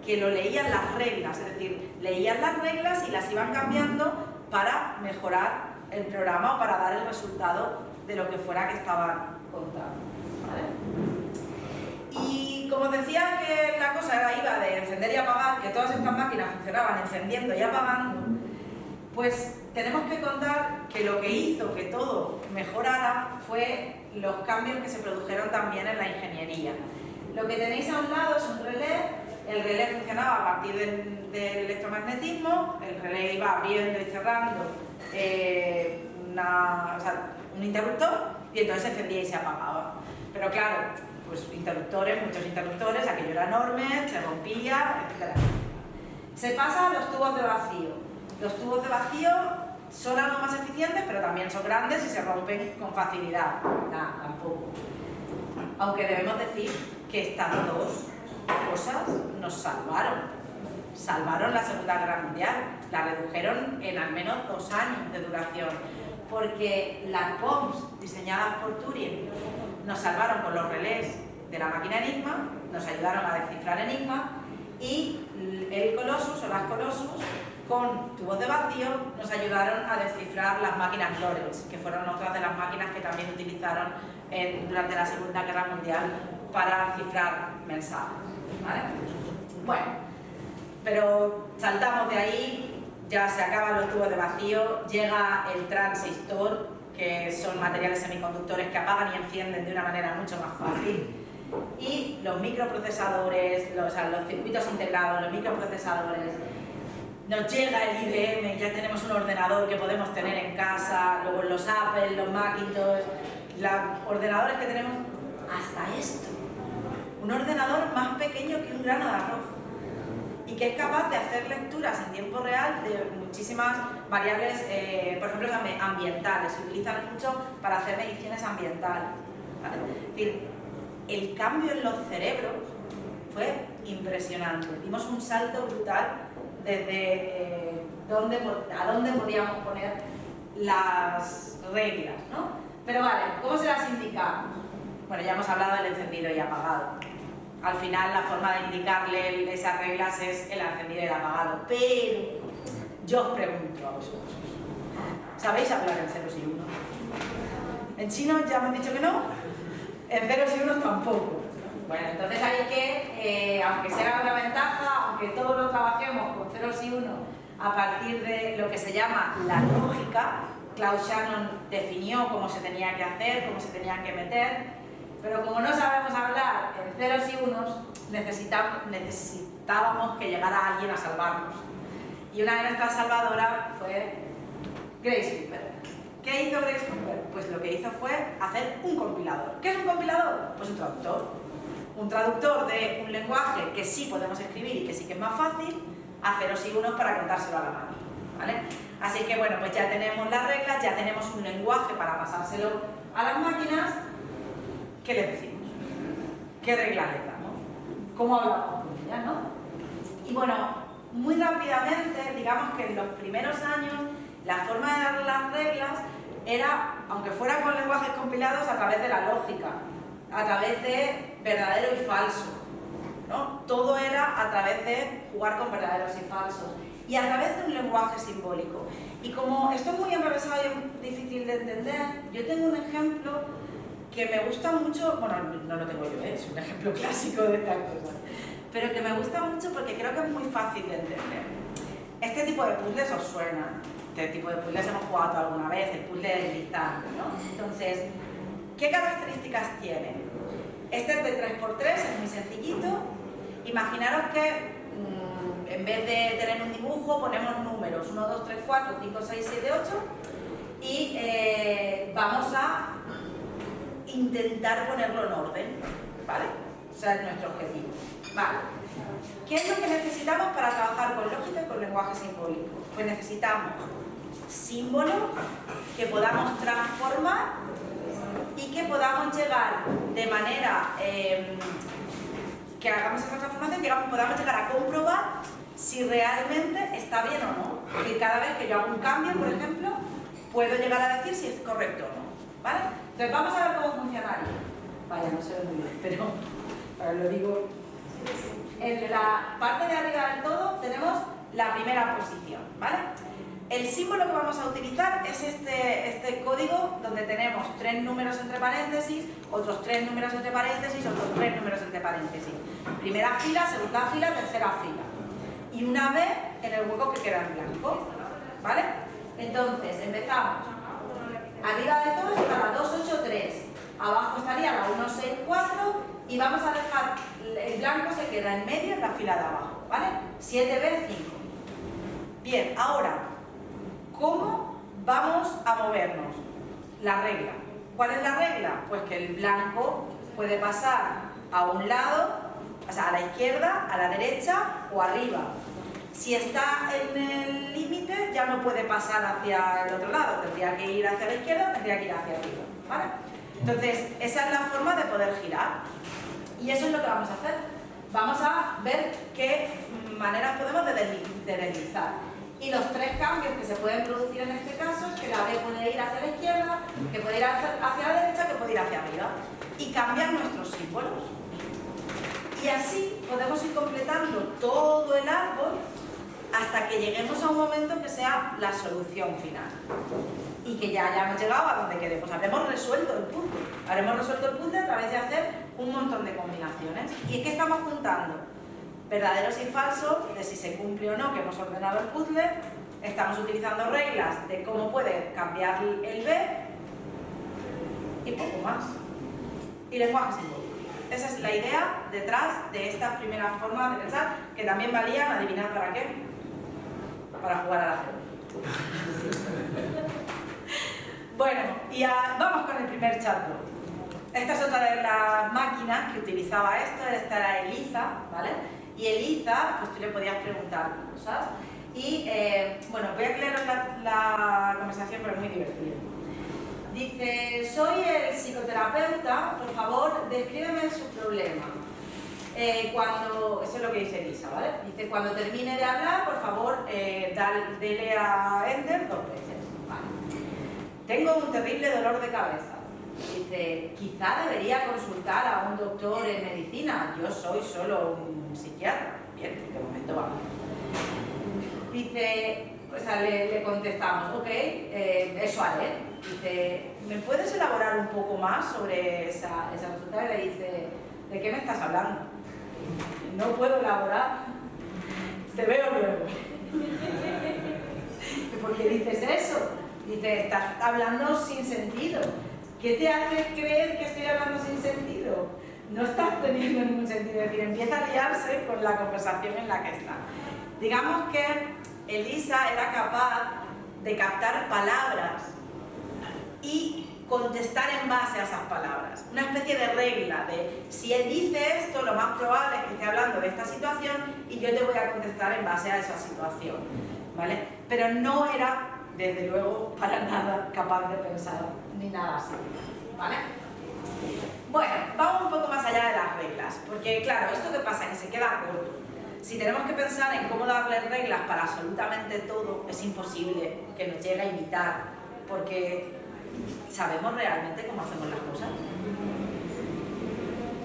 que lo leían las reglas, es decir, leían las reglas y las iban cambiando para mejorar el programa o para dar el resultado de lo que fuera que estaban contando, ¿vale? Y como decía que la cosa iba de encender y apagar, que todas estas máquinas funcionaban encendiendo y apagando, pues tenemos que contar que lo que hizo que todo mejorara fue los cambios que se produjeron también en la ingeniería. Lo que tenéis a un lado es un relé. El relé funcionaba a partir del electromagnetismo, el relé iba abriendo y cerrando un interruptor y entonces se encendía y se apagaba. Pero claro, pues muchos interruptores, aquello era enorme, se rompía, etc. Se pasa a los tubos de vacío. Los tubos de vacío son algo más eficientes, pero también son grandes y se rompen con facilidad. Nada, tampoco. Aunque debemos decir que estas dos cosas nos salvaron la Segunda Guerra Mundial, la redujeron en al menos 2 años de duración, porque las bombs diseñadas por Turing nos salvaron con los relés de la máquina Enigma, nos ayudaron a descifrar Enigma, y el Colossus o las Colossus con tubos de vacío nos ayudaron a descifrar las máquinas Lorentz, que fueron otras de las máquinas que también utilizaron durante la Segunda Guerra Mundial para cifrar mensajes, ¿vale? Bueno, pero saltamos de ahí, ya se acaban los tubos de vacío, llega el transistor, que son materiales semiconductores que apagan y encienden de una manera mucho más fácil, y los microprocesadores, los circuitos integrados, los microprocesadores. Nos llega el IBM, ya tenemos un ordenador que podemos tener en casa, luego los Apple, los Macintosh, los ordenadores que tenemos, hasta esto. Un ordenador más pequeño que un grano de arroz y que es capaz de hacer lecturas en tiempo real de muchísimas variables, por ejemplo, ambientales. Se utilizan mucho para hacer mediciones ambientales, ¿vale? Es decir, el cambio en los cerebros fue impresionante. Dimos un salto brutal desde a dónde podíamos poner las reglas, ¿no? Pero vale, ¿cómo se las indicamos? Bueno, ya hemos hablado del encendido y apagado. Al final la forma de indicarle esas reglas es el encendido y el apagado. Pero yo os pregunto a vosotros, ¿sabéis hablar en ceros y unos? En chino ya me han dicho que no, en ceros y unos tampoco. Bueno, entonces hay que, aunque sea una ventaja, aunque todos lo trabajemos con ceros y unos a partir de lo que se llama la lógica, Claude Shannon definió cómo se tenía que hacer, cómo se tenían que meter, pero como no sabemos hablar en ceros y unos, necesitábamos que llegara alguien a salvarnos. Y una de nuestras salvadoras fue Grace Hopper. ¿Qué hizo Grace Hopper? Pues lo que hizo fue hacer un compilador. ¿Qué es un compilador? Pues un traductor. Un traductor de un lenguaje que sí podemos escribir y que sí que es más fácil, a ceros y unos para contárselo a la máquina, ¿vale? Así que bueno, pues ya tenemos las reglas, ya tenemos un lenguaje para pasárselo a las máquinas. ¿Qué les decimos? ¿Qué reglas les damos? ¿Cómo hablamos con ellas, no? Y bueno, muy rápidamente, digamos que en los primeros años, la forma de dar las reglas era, aunque fuera con lenguajes compilados, a través de la lógica, a través de verdadero y falso, ¿no? Todo era a través de jugar con verdaderos y falsos y a través de un lenguaje simbólico. Y como esto es muy enrevesado y difícil de entender, yo tengo un ejemplo que me gusta mucho, bueno, no lo tengo yo, es un ejemplo clásico de estas cosas, pero que me gusta mucho porque creo que es muy fácil de entender. Este tipo de puzzles os suena, este tipo de puzzles hemos jugado alguna vez, el puzzle deslizante, ¿no? Entonces, ¿qué características tiene? Este es de 3×3, es muy sencillito. Imaginaros que en vez de tener un dibujo ponemos números 1, 2, 3, 4, 5, 6, 7, 8 y vamos a intentar ponerlo en orden, ¿vale? O sea, es nuestro objetivo. Vale. ¿Qué es lo que necesitamos para trabajar con lógica y con lenguaje simbólico? Pues necesitamos símbolos que podamos transformar y que podamos llegar de manera que hagamos esta transformación, podamos llegar a comprobar si realmente está bien o no. Es decir, cada vez que yo hago un cambio, por ejemplo, puedo llegar a decir si es correcto o no. ¿Vale? Entonces vamos a ver cómo funcionaría. Vaya, no se ve muy bien, pero ahora lo digo. En la parte de arriba del todo tenemos la primera posición, ¿vale? El símbolo que vamos a utilizar es este código donde tenemos 3 números entre paréntesis, otros 3 números entre paréntesis, otros 3 números entre paréntesis. Primera fila, segunda fila, tercera fila. Y una B en el hueco que queda en blanco, ¿vale? Entonces, empezamos. Arriba de todo está la 283, abajo estaría la 164 y vamos a dejar, el blanco se queda en medio en la fila de abajo, ¿vale? 7B, 5. Bien, ahora, ¿cómo vamos a movernos? La regla. ¿Cuál es la regla? Pues que el blanco puede pasar a un lado, o sea, a la izquierda, a la derecha o arriba. Si está en el límite, ya no puede pasar hacia el otro lado, tendría que ir hacia la izquierda, tendría que ir hacia arriba, ¿vale? Entonces, esa es la forma de poder girar. Y eso es lo que vamos a hacer. Vamos a ver qué maneras podemos de deslizar. Y los 3 cambios que se pueden producir en este caso es que la B puede ir hacia la izquierda, que puede ir hacia la derecha, que puede ir hacia arriba. Y cambiar nuestros símbolos. Y así podemos ir completando todo el árbol hasta que lleguemos a un momento que sea la solución final. Y que ya hayamos llegado a donde queremos. Habremos resuelto el puzzle. Habremos resuelto el puzzle a través de hacer un montón de combinaciones. ¿Y es que estamos juntando? Verdaderos y falsos, de si se cumple o no que hemos ordenado el puzzle. Estamos utilizando reglas de cómo puede cambiar el B y poco más. Y lenguaje simbólico. Esa es la idea detrás de estas primeras formas de pensar, que también valían, adivinar para qué, para jugar a la ajedrez. Bueno, y vamos con el primer chatbot. Esta es otra de las máquinas que utilizaba esto, esta era Eliza, ¿vale? Y Eliza, pues tú le podías preguntar cosas. Y, bueno, voy a leeros la conversación, pero es muy divertida. Dice, soy el psicoterapeuta, por favor, descríbeme su problema. Eso es lo que dice Elisa, ¿vale? Dice, cuando termine de hablar, por favor, dele a Enter 2 veces. Vale. Tengo un terrible dolor de cabeza. Dice, quizá debería consultar a un doctor en medicina. Yo soy solo un psiquiatra. Bien, de momento vamos. Dice, o sea, le contestamos, ok, eso haré. Dice, ¿me puedes elaborar un poco más sobre ese resultado? Y le dice, ¿de qué me estás hablando? No puedo elaborar. Te veo luego. ¿Por qué dices eso? Dice, estás hablando sin sentido. ¿Qué te hace creer que estoy hablando sin sentido? No estás teniendo ningún sentido. Es decir, empieza a liarse con la conversación en la que está. Digamos que Elisa era capaz de captar palabras y contestar en base a esas palabras. Una especie de regla de si él dice esto, lo más probable es que esté hablando de esta situación y yo te voy a contestar en base a esa situación, ¿vale? Pero no era, desde luego, para nada capaz de pensar ni nada así, ¿vale? Bueno, vamos un poco más allá de las reglas, porque claro, esto que pasa es que se queda corto. Si tenemos que pensar en cómo darle reglas para absolutamente todo, es imposible que nos llegue a imitar, porque ¿sabemos realmente cómo hacemos las cosas?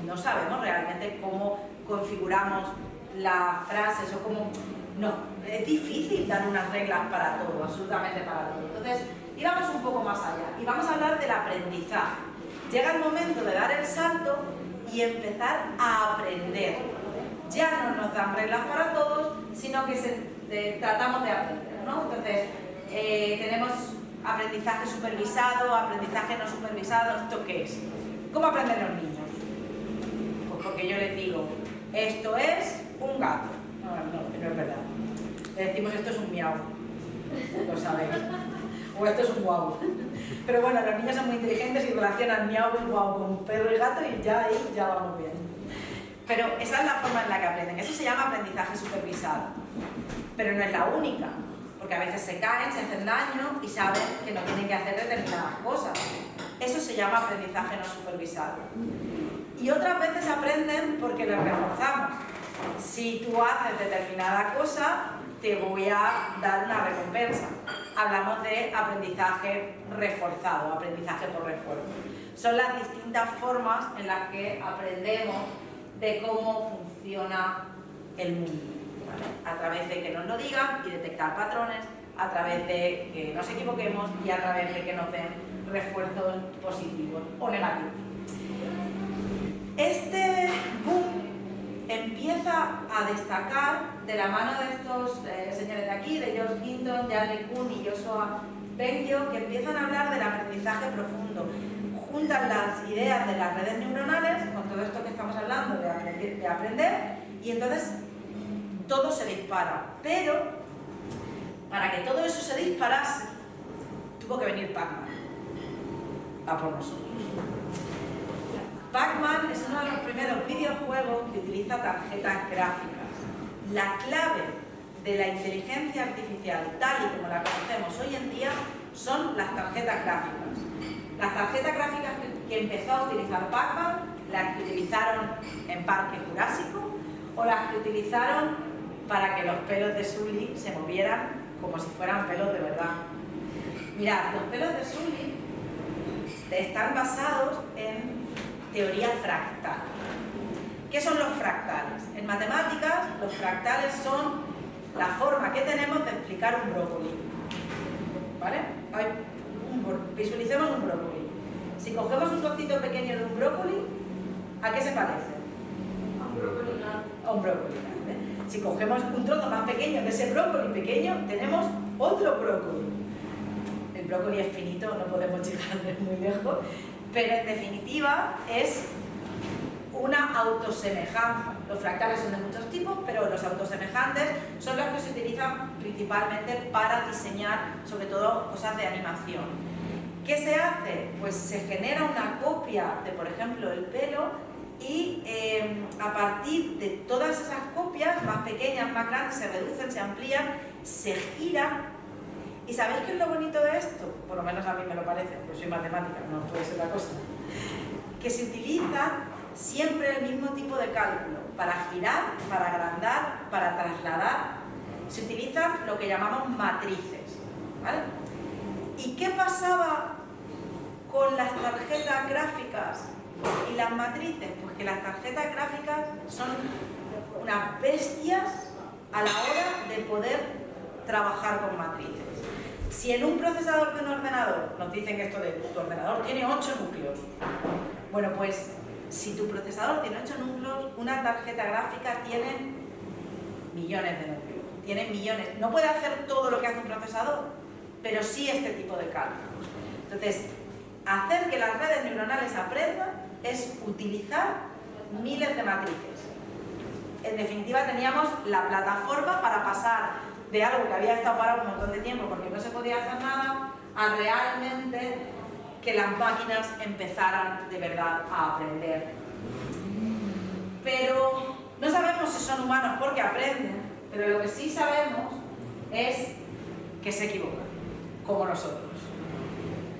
No sabemos realmente cómo configuramos las frases o cómo... No, es difícil dar unas reglas para todo, absolutamente para todo. Entonces, íbamos un poco más allá y vamos a hablar del aprendizaje. Llega el momento de dar el salto y empezar a aprender. Ya no nos dan reglas para todos, sino que tratamos de aprender, ¿no? Entonces, tenemos aprendizaje supervisado, aprendizaje no supervisado. ¿Esto qué es? ¿Cómo aprenden los niños? Pues porque yo les digo, esto es un gato. No es verdad. Le decimos, esto es un miau. Lo sabéis. O esto es un guau. Pero bueno, los niños son muy inteligentes y relacionan miau y guau con perro y gato y ya ahí ya vamos bien. Pero esa es la forma en la que aprenden. Eso se llama aprendizaje supervisado. Pero no es la única. Porque a veces se caen, se hacen daño y saben que no tienen que hacer determinadas cosas. Eso se llama aprendizaje no supervisado. Y otras veces aprenden porque les reforzamos. Si tú haces determinada cosa, te voy a dar una recompensa. Hablamos de aprendizaje reforzado, aprendizaje por refuerzo. Son las distintas formas en las que aprendemos de cómo funciona el mundo, ¿vale? A través de que nos lo digan y detectar patrones, a través de que nos equivoquemos y a través de que nos den refuerzos positivos o negativos. Este boom empieza a destacar de la mano de estos señores de aquí, de George Hinton, Charlie Kuhn y Joshua Bengio, que empiezan a hablar del aprendizaje profundo. Juntan las ideas de las redes neuronales con todo esto que estamos hablando de aprender, y entonces todo se dispara. Pero para que todo eso se disparase, tuvo que venir Pac-Man a por nosotros. Pac-Man es uno de los primeros videojuegos que utiliza tarjetas gráficas. La clave de la inteligencia artificial, tal y como la conocemos hoy en día, son las tarjetas gráficas. Las tarjetas gráficas que empezó a utilizar Pac-Man, las que utilizaron en Parque Jurásico, o las que utilizaron para que los pelos de Sully se movieran como si fueran pelos de verdad. Mirad, los pelos de Sully están basados en teoría fractal. ¿Qué son los fractales? En matemáticas, los fractales son la forma que tenemos de explicar un brócoli. ¿Vale? Visualicemos un brócoli. Si cogemos un trocito pequeño de un brócoli, ¿a qué se parece? A un brócoli grande. A un brócoli grande. Si cogemos un trozo más pequeño de ese brócoli pequeño, tenemos otro brócoli. El brócoli es finito, no podemos llegar muy lejos, pero en definitiva es una autosemejanza. Los fractales son de muchos tipos, pero los autosemejantes son los que se utilizan principalmente para diseñar, sobre todo, cosas de animación. ¿Qué se hace? Pues se genera una copia de, por ejemplo, el pelo, y a partir de todas esas copias, más pequeñas, más grandes, se reducen, se amplían, se giran. ¿Y sabéis qué es lo bonito de esto? Por lo menos a mí me lo parece, porque soy matemática, no puede ser la cosa. Que se utiliza siempre el mismo tipo de cálculo, para girar, para agrandar, para trasladar. Se utilizan lo que llamamos matrices, ¿vale? ¿Y qué pasaba con las tarjetas gráficas y las matrices? Pues que las tarjetas gráficas son unas bestias a la hora de poder trabajar con matrices. Si en un procesador de un ordenador nos dicen que esto de tu ordenador tiene 8 núcleos, bueno, pues si tu procesador tiene 8 núcleos, una tarjeta gráfica tiene millones de núcleos, tiene millones. No puede hacer todo lo que hace un procesador, pero sí este tipo de cálculos. Entonces, hacer que las redes neuronales aprendan es utilizar miles de matrices. En definitiva, teníamos la plataforma para pasar de algo que había estado parado un montón de tiempo porque no se podía hacer nada, a realmente que las máquinas empezaran de verdad a aprender. Pero no sabemos si son humanos porque aprenden, pero lo que sí sabemos es que se equivocan, como nosotros.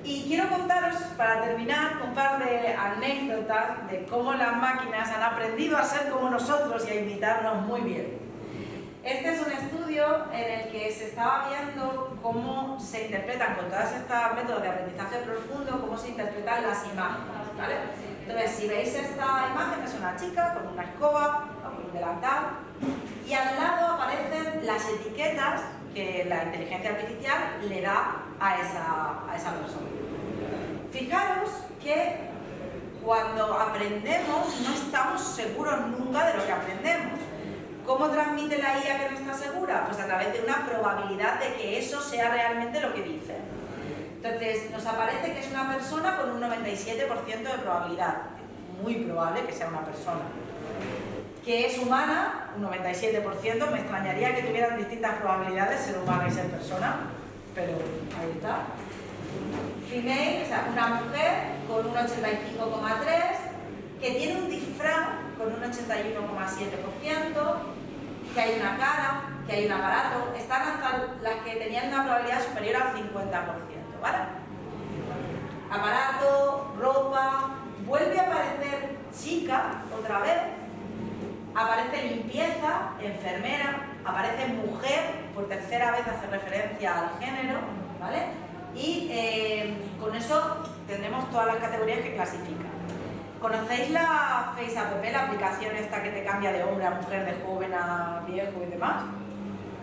Y quiero contaros, para terminar, un par de anécdotas de cómo las máquinas han aprendido a ser como nosotros y a imitarnos muy bien. Este es un estudio en el que se estaba viendo cómo se interpretan, con todos estos métodos de aprendizaje profundo, cómo se interpretan las imágenes, ¿vale? Entonces, si veis esta imagen, es una chica con una escoba, con un delantal, y al lado aparecen las etiquetas que la inteligencia artificial le da a esa persona. Fijaros que cuando aprendemos no estamos seguros nunca de lo que aprendemos. ¿Cómo transmite la IA que no está segura? Pues a través de una probabilidad de que eso sea realmente lo que dice. Entonces, nos aparece que es una persona con un 97% de probabilidad. Muy probable que sea una persona. Que es humana, un 97%, me extrañaría que tuvieran distintas probabilidades ser humana y ser persona, pero ahí está. Female, o sea, una mujer con un 85,3%, que tiene un disfraz con un 81,7%, que hay una cara, que hay un aparato, están hasta las que tenían una probabilidad superior al 50%, ¿vale? aparato, ropa, vuelve a aparecer chica otra vez, aparece limpieza, enfermera, aparece mujer, por tercera vez hace referencia al género, ¿vale? Y con eso tendremos todas las categorías que clasifica. ¿Conocéis la Face App, la aplicación esta que te cambia de hombre a mujer, de joven a viejo y demás?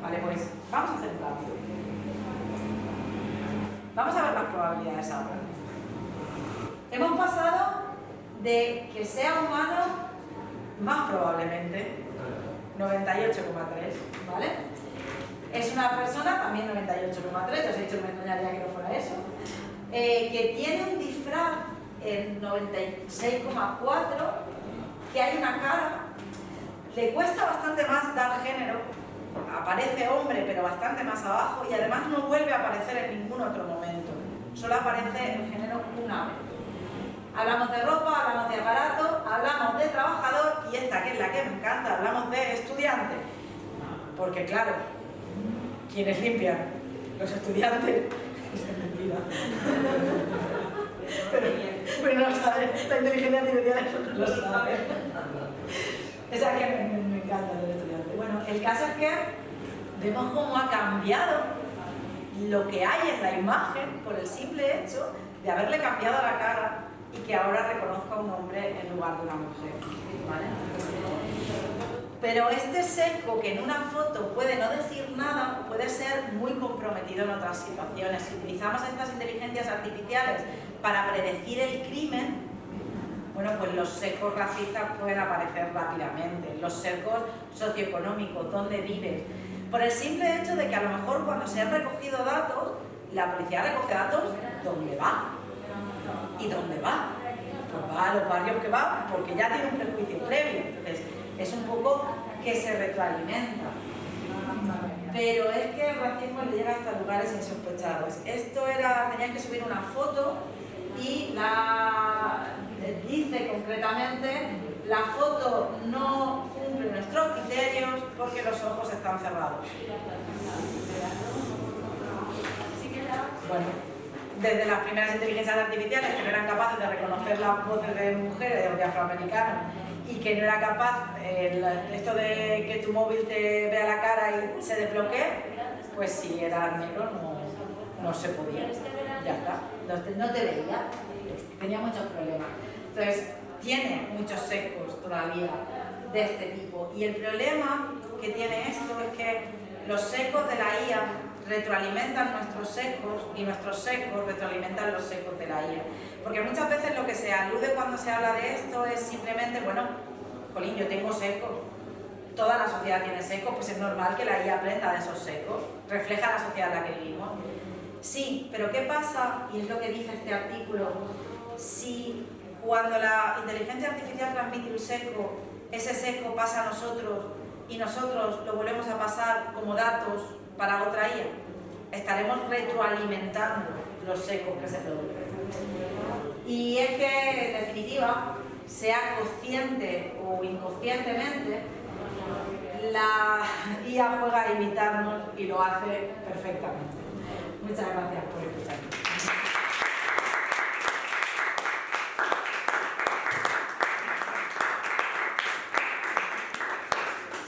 Vale, pues vamos a hacer un cambio. Vamos a ver las probabilidades ahora. Hemos pasado de que sea humano, más probablemente, 98,3, ¿vale? Es una persona, también 98,3, ya os he dicho que me extrañaría que no fuera eso, que tiene un disfraz en 96,4, que hay una cara, le cuesta bastante más dar género, aparece hombre pero bastante más abajo y además no vuelve a aparecer en ningún otro momento, solo aparece el género una vez. Hablamos de ropa, hablamos de aparato, hablamos de trabajador y esta que es la que me encanta, hablamos de estudiante, porque claro, ¿quiénes limpian? Los estudiantes. Es mentira. Pero no lo sabe, la inteligencia artificial eso no lo sabe. Esa que me encanta del estudiante. Bueno, el caso es que vemos cómo ha cambiado lo que hay en la imagen por el simple hecho de haberle cambiado la cara y que ahora reconozca a un hombre en lugar de una mujer, ¿vale? Pero este sesgo que en una foto puede no decir nada, puede ser muy comprometido en otras situaciones. Si utilizamos estas inteligencias artificiales para predecir el crimen, bueno, pues los sesgos racistas pueden aparecer rápidamente, los sesgos socioeconómicos, dónde vives. Por el simple hecho de que a lo mejor cuando se han recogido datos, la policía recoge datos ¿dónde va? ¿Y dónde va? Pues va a los barrios que va porque ya tiene un prejuicio previo. Entonces, es un poco que se retroalimenta. Pero es que el racismo le llega hasta lugares insospechados. Esto era, tenías que subir una foto y dice concretamente, la foto no cumple nuestros criterios porque los ojos están cerrados. Bueno, desde las primeras inteligencias artificiales que no eran capaces de reconocer las voces de mujeres o de afroamericanos y que no era capaz esto de que tu móvil te vea la cara y se desbloquee, pues si era negro no se podía, ya está, no te veía, tenía muchos problemas. Entonces tiene muchos sesgos todavía de este tipo y el problema que tiene esto es que los sesgos de la IA retroalimentan nuestros sesgos y nuestros sesgos retroalimentan los sesgos de la IA. Porque muchas veces lo que se alude cuando se habla de esto es simplemente, bueno, jolín, yo tengo sesgos, toda la sociedad tiene sesgos, pues es normal que la IA aprenda de esos sesgos, refleja la sociedad en la que vivimos. Sí, pero ¿qué pasa? Y es lo que dice este artículo, si cuando la inteligencia artificial transmite un sesgo, ese sesgo pasa a nosotros y nosotros lo volvemos a pasar como datos para otra IA, estaremos retroalimentando los sesgos que se producen. Y es que, en definitiva, sea consciente o inconscientemente, la IA juega a imitarnos y lo hace perfectamente. Muchas gracias por escucharme.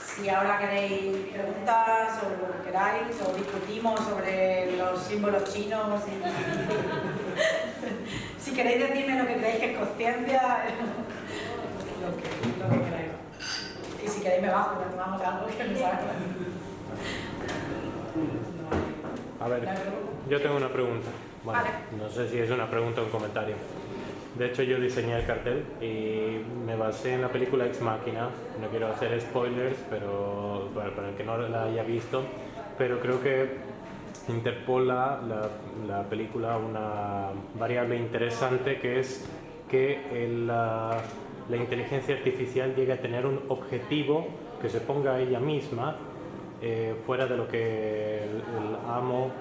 Si ahora queréis preguntas sobre lo que queráis o discutimos sobre los símbolos chinos y... si queréis decirme lo que creéis que es conciencia, lo que queráis. Y si queréis me bajo, me tomamos algo que me salga. A ver, yo tengo una pregunta. Bueno, Vale. no sé si es una pregunta o un comentario. De hecho, yo diseñé el cartel y me basé en la película Ex Machina. No quiero hacer spoilers, pero para el que no la haya visto, pero creo que interpola la película una variable interesante, que es que la inteligencia artificial llegue a tener un objetivo que se ponga a ella misma fuera de lo que el amo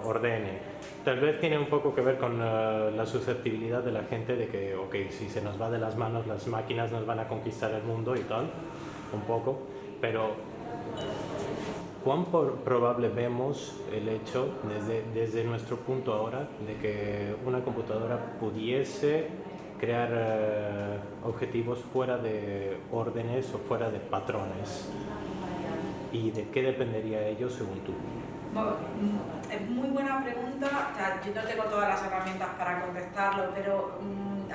ordene. Tal vez tiene un poco que ver con la susceptibilidad de la gente de que, ok, si se nos va de las manos, las máquinas nos van a conquistar el mundo y tal, un poco, pero ¿Cuán probable vemos el hecho, desde nuestro punto ahora, de que una computadora pudiese crear objetivos fuera de órdenes o fuera de patrones? ¿Y de qué dependería ello según tú? Bueno, es muy buena pregunta. O sea, yo no tengo todas las herramientas para contestarlo, pero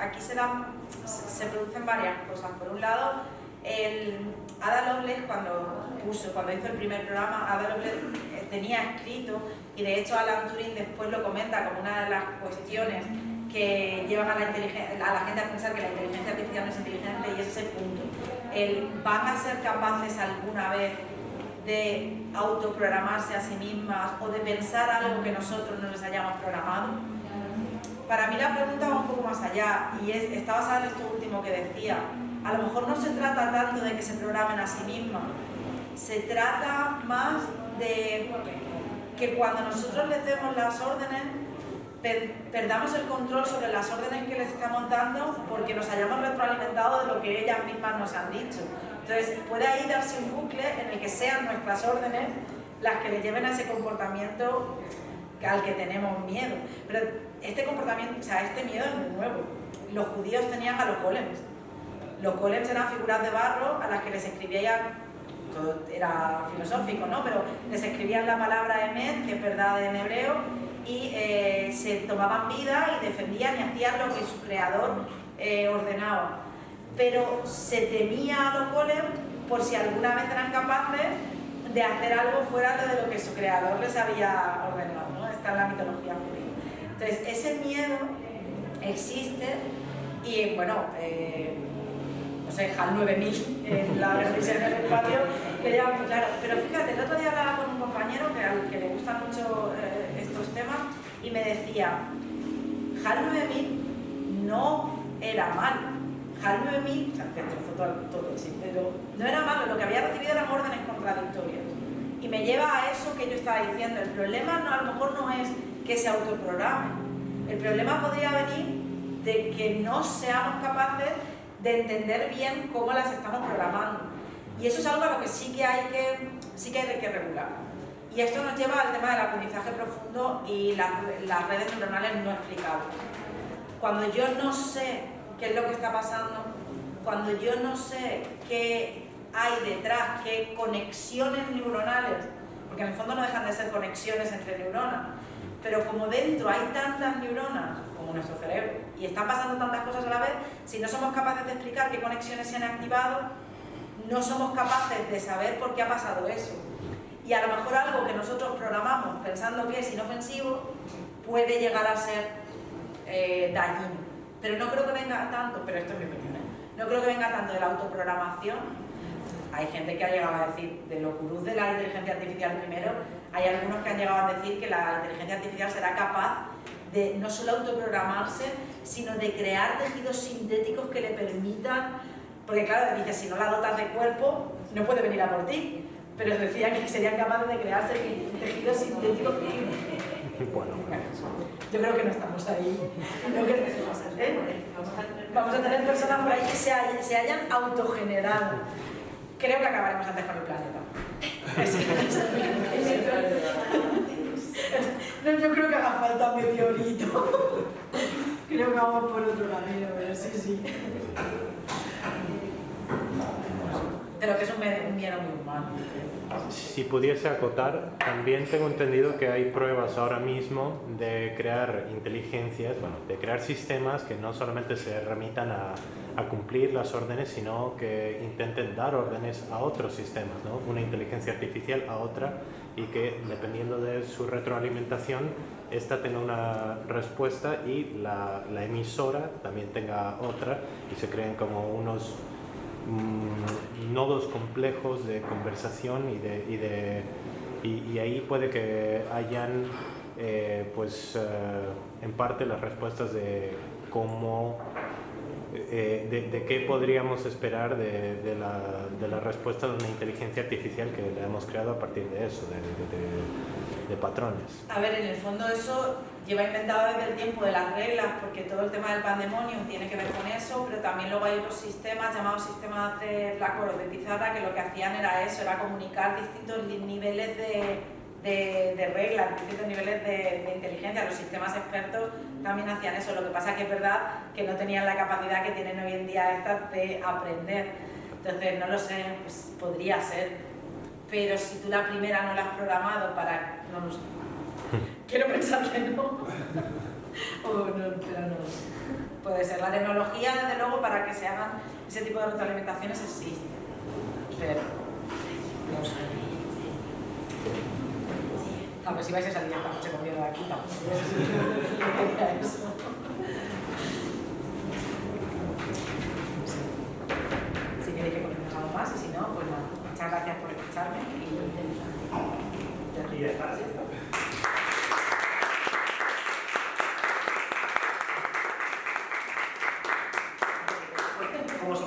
aquí se producen varias cosas. Por un lado, Ada Lovelace, cuando hizo el primer programa, Ada Lovelace tenía escrito, y de hecho Alan Turing después lo comenta como una de las cuestiones que llevan a la gente a pensar que la inteligencia artificial no es inteligente, y ese es el punto. ¿Van a ser capaces alguna vez de autoprogramarse a sí mismas o de pensar algo que nosotros no les hayamos programado? Para mí la pregunta va un poco más allá, y está basada en esto último que decía. A lo mejor no se trata tanto de que se programen a sí mismas, se trata más de que cuando nosotros les demos las órdenes, perdamos el control sobre las órdenes que les estamos dando porque nos hayamos retroalimentado de lo que ellas mismas nos han dicho. Entonces puede ahí darse un bucle en el que sean nuestras órdenes las que les lleven a ese comportamiento al que tenemos miedo. Pero este comportamiento, o sea, este miedo es muy nuevo. Los judíos tenían a los golems. Los golems eran figuras de barro a las que les escribían, todo era filosófico, ¿no? Pero les escribían la palabra emet, que es verdad en hebreo, y se tomaban vida y defendían y hacían lo que su creador ordenaba. Pero se temía a los golems por si alguna vez eran capaces de hacer algo fuera de lo que su creador les había ordenado, ¿no? Está en la mitología judía. Entonces, ese miedo existe y, bueno, no sé, HAL 9000 en la revisión del espacio, que ya, claro. Pero fíjate, el otro día hablaba con un compañero que le gustan mucho estos temas y me decía, HAL 9000 no era malo. HAL 9000, o sea, destrozó todo el sí, pero no era malo, lo que había recibido eran órdenes contradictorias. Y me lleva a eso que yo estaba diciendo, el problema a lo mejor no es que se autoprograme, el problema podría venir de que no seamos capaces de entender bien cómo las estamos programando. Y eso es algo a lo que sí que hay que regular. Y esto nos lleva al tema del aprendizaje profundo y las redes neuronales no explicables. Cuando yo no sé qué es lo que está pasando, cuando yo no sé qué hay detrás, qué conexiones neuronales, porque en el fondo no dejan de ser conexiones entre neuronas, pero como dentro hay tantas neuronas como nuestro cerebro y están pasando tantas cosas a la vez, si no somos capaces de explicar qué conexiones se han activado, no somos capaces de saber por qué ha pasado eso. Y a lo mejor algo que nosotros programamos pensando que es inofensivo puede llegar a ser dañino. Pero no creo que venga tanto, pero esto es mi opinión, no creo que venga tanto de la autoprogramación. Hay gente que ha llegado a decir, de los gurús de la inteligencia artificial primero, hay algunos que han llegado a decir que la inteligencia artificial será capaz de no solo autoprogramarse, sino de crear tejidos sintéticos que le permitan, porque claro, dice, si no la dotas de cuerpo, no puede venir a por ti, pero decían que serían capaces de crear tejidos sintéticos. Bueno. Yo creo que no estamos ahí. Vamos a tener personas por ahí que se hayan autogenerado. Creo que acabaremos antes con el planeta. No, yo creo que haga falta un meteorito. Creo que vamos por otro camino, pero sí. Pero que es un miedo muy humano. Si pudiese acotar, también tengo entendido que hay pruebas ahora mismo de crear inteligencias, bueno, de crear sistemas que no solamente se remitan a cumplir las órdenes, sino que intenten dar órdenes a otros sistemas, ¿no? Una inteligencia artificial a otra, y que dependiendo de su retroalimentación, esta tenga una respuesta y la emisora también tenga otra, y se creen como unos nodos complejos de conversación y ahí puede que hayan en parte las respuestas de cómo de qué podríamos esperar de la respuesta de una inteligencia artificial que la hemos creado a partir de eso, de patrones. A ver, en el fondo eso lleva inventado desde el tiempo de las reglas, porque todo el tema del pandemonium tiene que ver con eso, pero también luego hay otros sistemas llamados sistemas de flacos de pizarra que lo que hacían era eso, era comunicar distintos niveles de reglas, distintos niveles de inteligencia. Los sistemas expertos también hacían eso, lo que pasa que es verdad que no tenían la capacidad que tienen hoy en día estas de aprender. Entonces, no lo sé, pues podría ser, pero si tú la primera no la has programado para... no lo sé. Quiero pensar que no. O no, pero no. Puede ser. La tecnología, desde luego, para que se hagan ese tipo de retroalimentaciones existe. Pero no sé. A ver si vais a salir esta noche comiendo de aquí tampoco. Eso. Si queréis que comentemos algo más y si no, pues nada. Muchas gracias por escucharme Y ya está.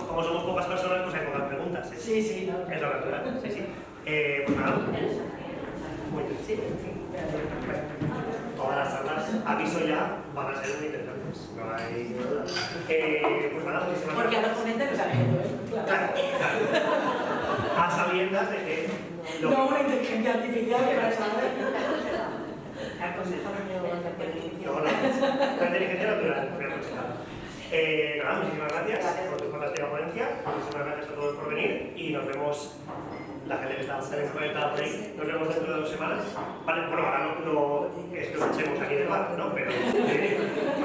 Como somos pocas personas, pues hay pocas preguntas. Sí, sí, no. Es lo natural. Sí, sí. Pues nada. Muy bien. Sí, Todas las charlas, aviso ya, van a ser muy interesantes. No hay duda. Pues nada, muchísimas porque a gracias. los ponentes los agendo, ¿eh? Claro. A sabiendas de que... No una inteligencia artificial que va a saber. No, la inteligencia natural, voy a aconsejar. Nada, muchísimas gracias por tu fantástica ponencia, muchísimas gracias a todos por venir y nos vemos, la gente que está también conectada por ahí, nos vemos dentro de 2 semanas. Vale, bueno, ahora no es que os echemos aquí del bar, ¿no? Pero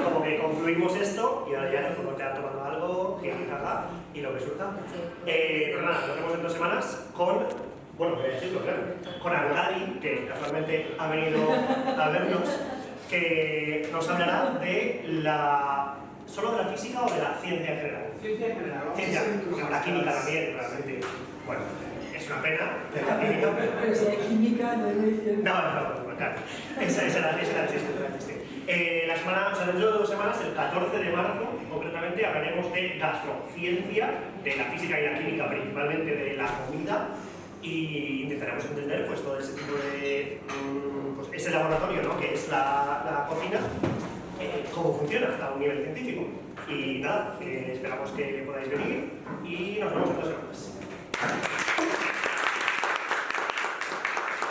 como que concluimos esto y ahora ya nos podemos quedar tomando algo, jajaja, y lo que surja. Pero nada, nos vemos en 2 semanas con... Bueno, voy a decirlo, claro. Con Arcadi, que casualmente ha venido a vernos, que nos hablará de la... ¿Solo de la física o de la ciencia en general? Ciencia en general. Ciencia, porque la química también, realmente. Bueno, es una pena de la química. Pero si hay química, no hay medicina. No, claro. Esa era el chiste. La semana, o sea, dentro de 2 semanas, el 14 de marzo, concretamente, hablaremos de gastrociencia, de la física y la química, principalmente de la comida. Y intentaremos entender pues, todo ese tipo de pues, ese laboratorio, ¿no? Que es la cocina, cómo funciona hasta un nivel científico. Y nada, esperamos que podáis venir y nos vemos en 2 semanas.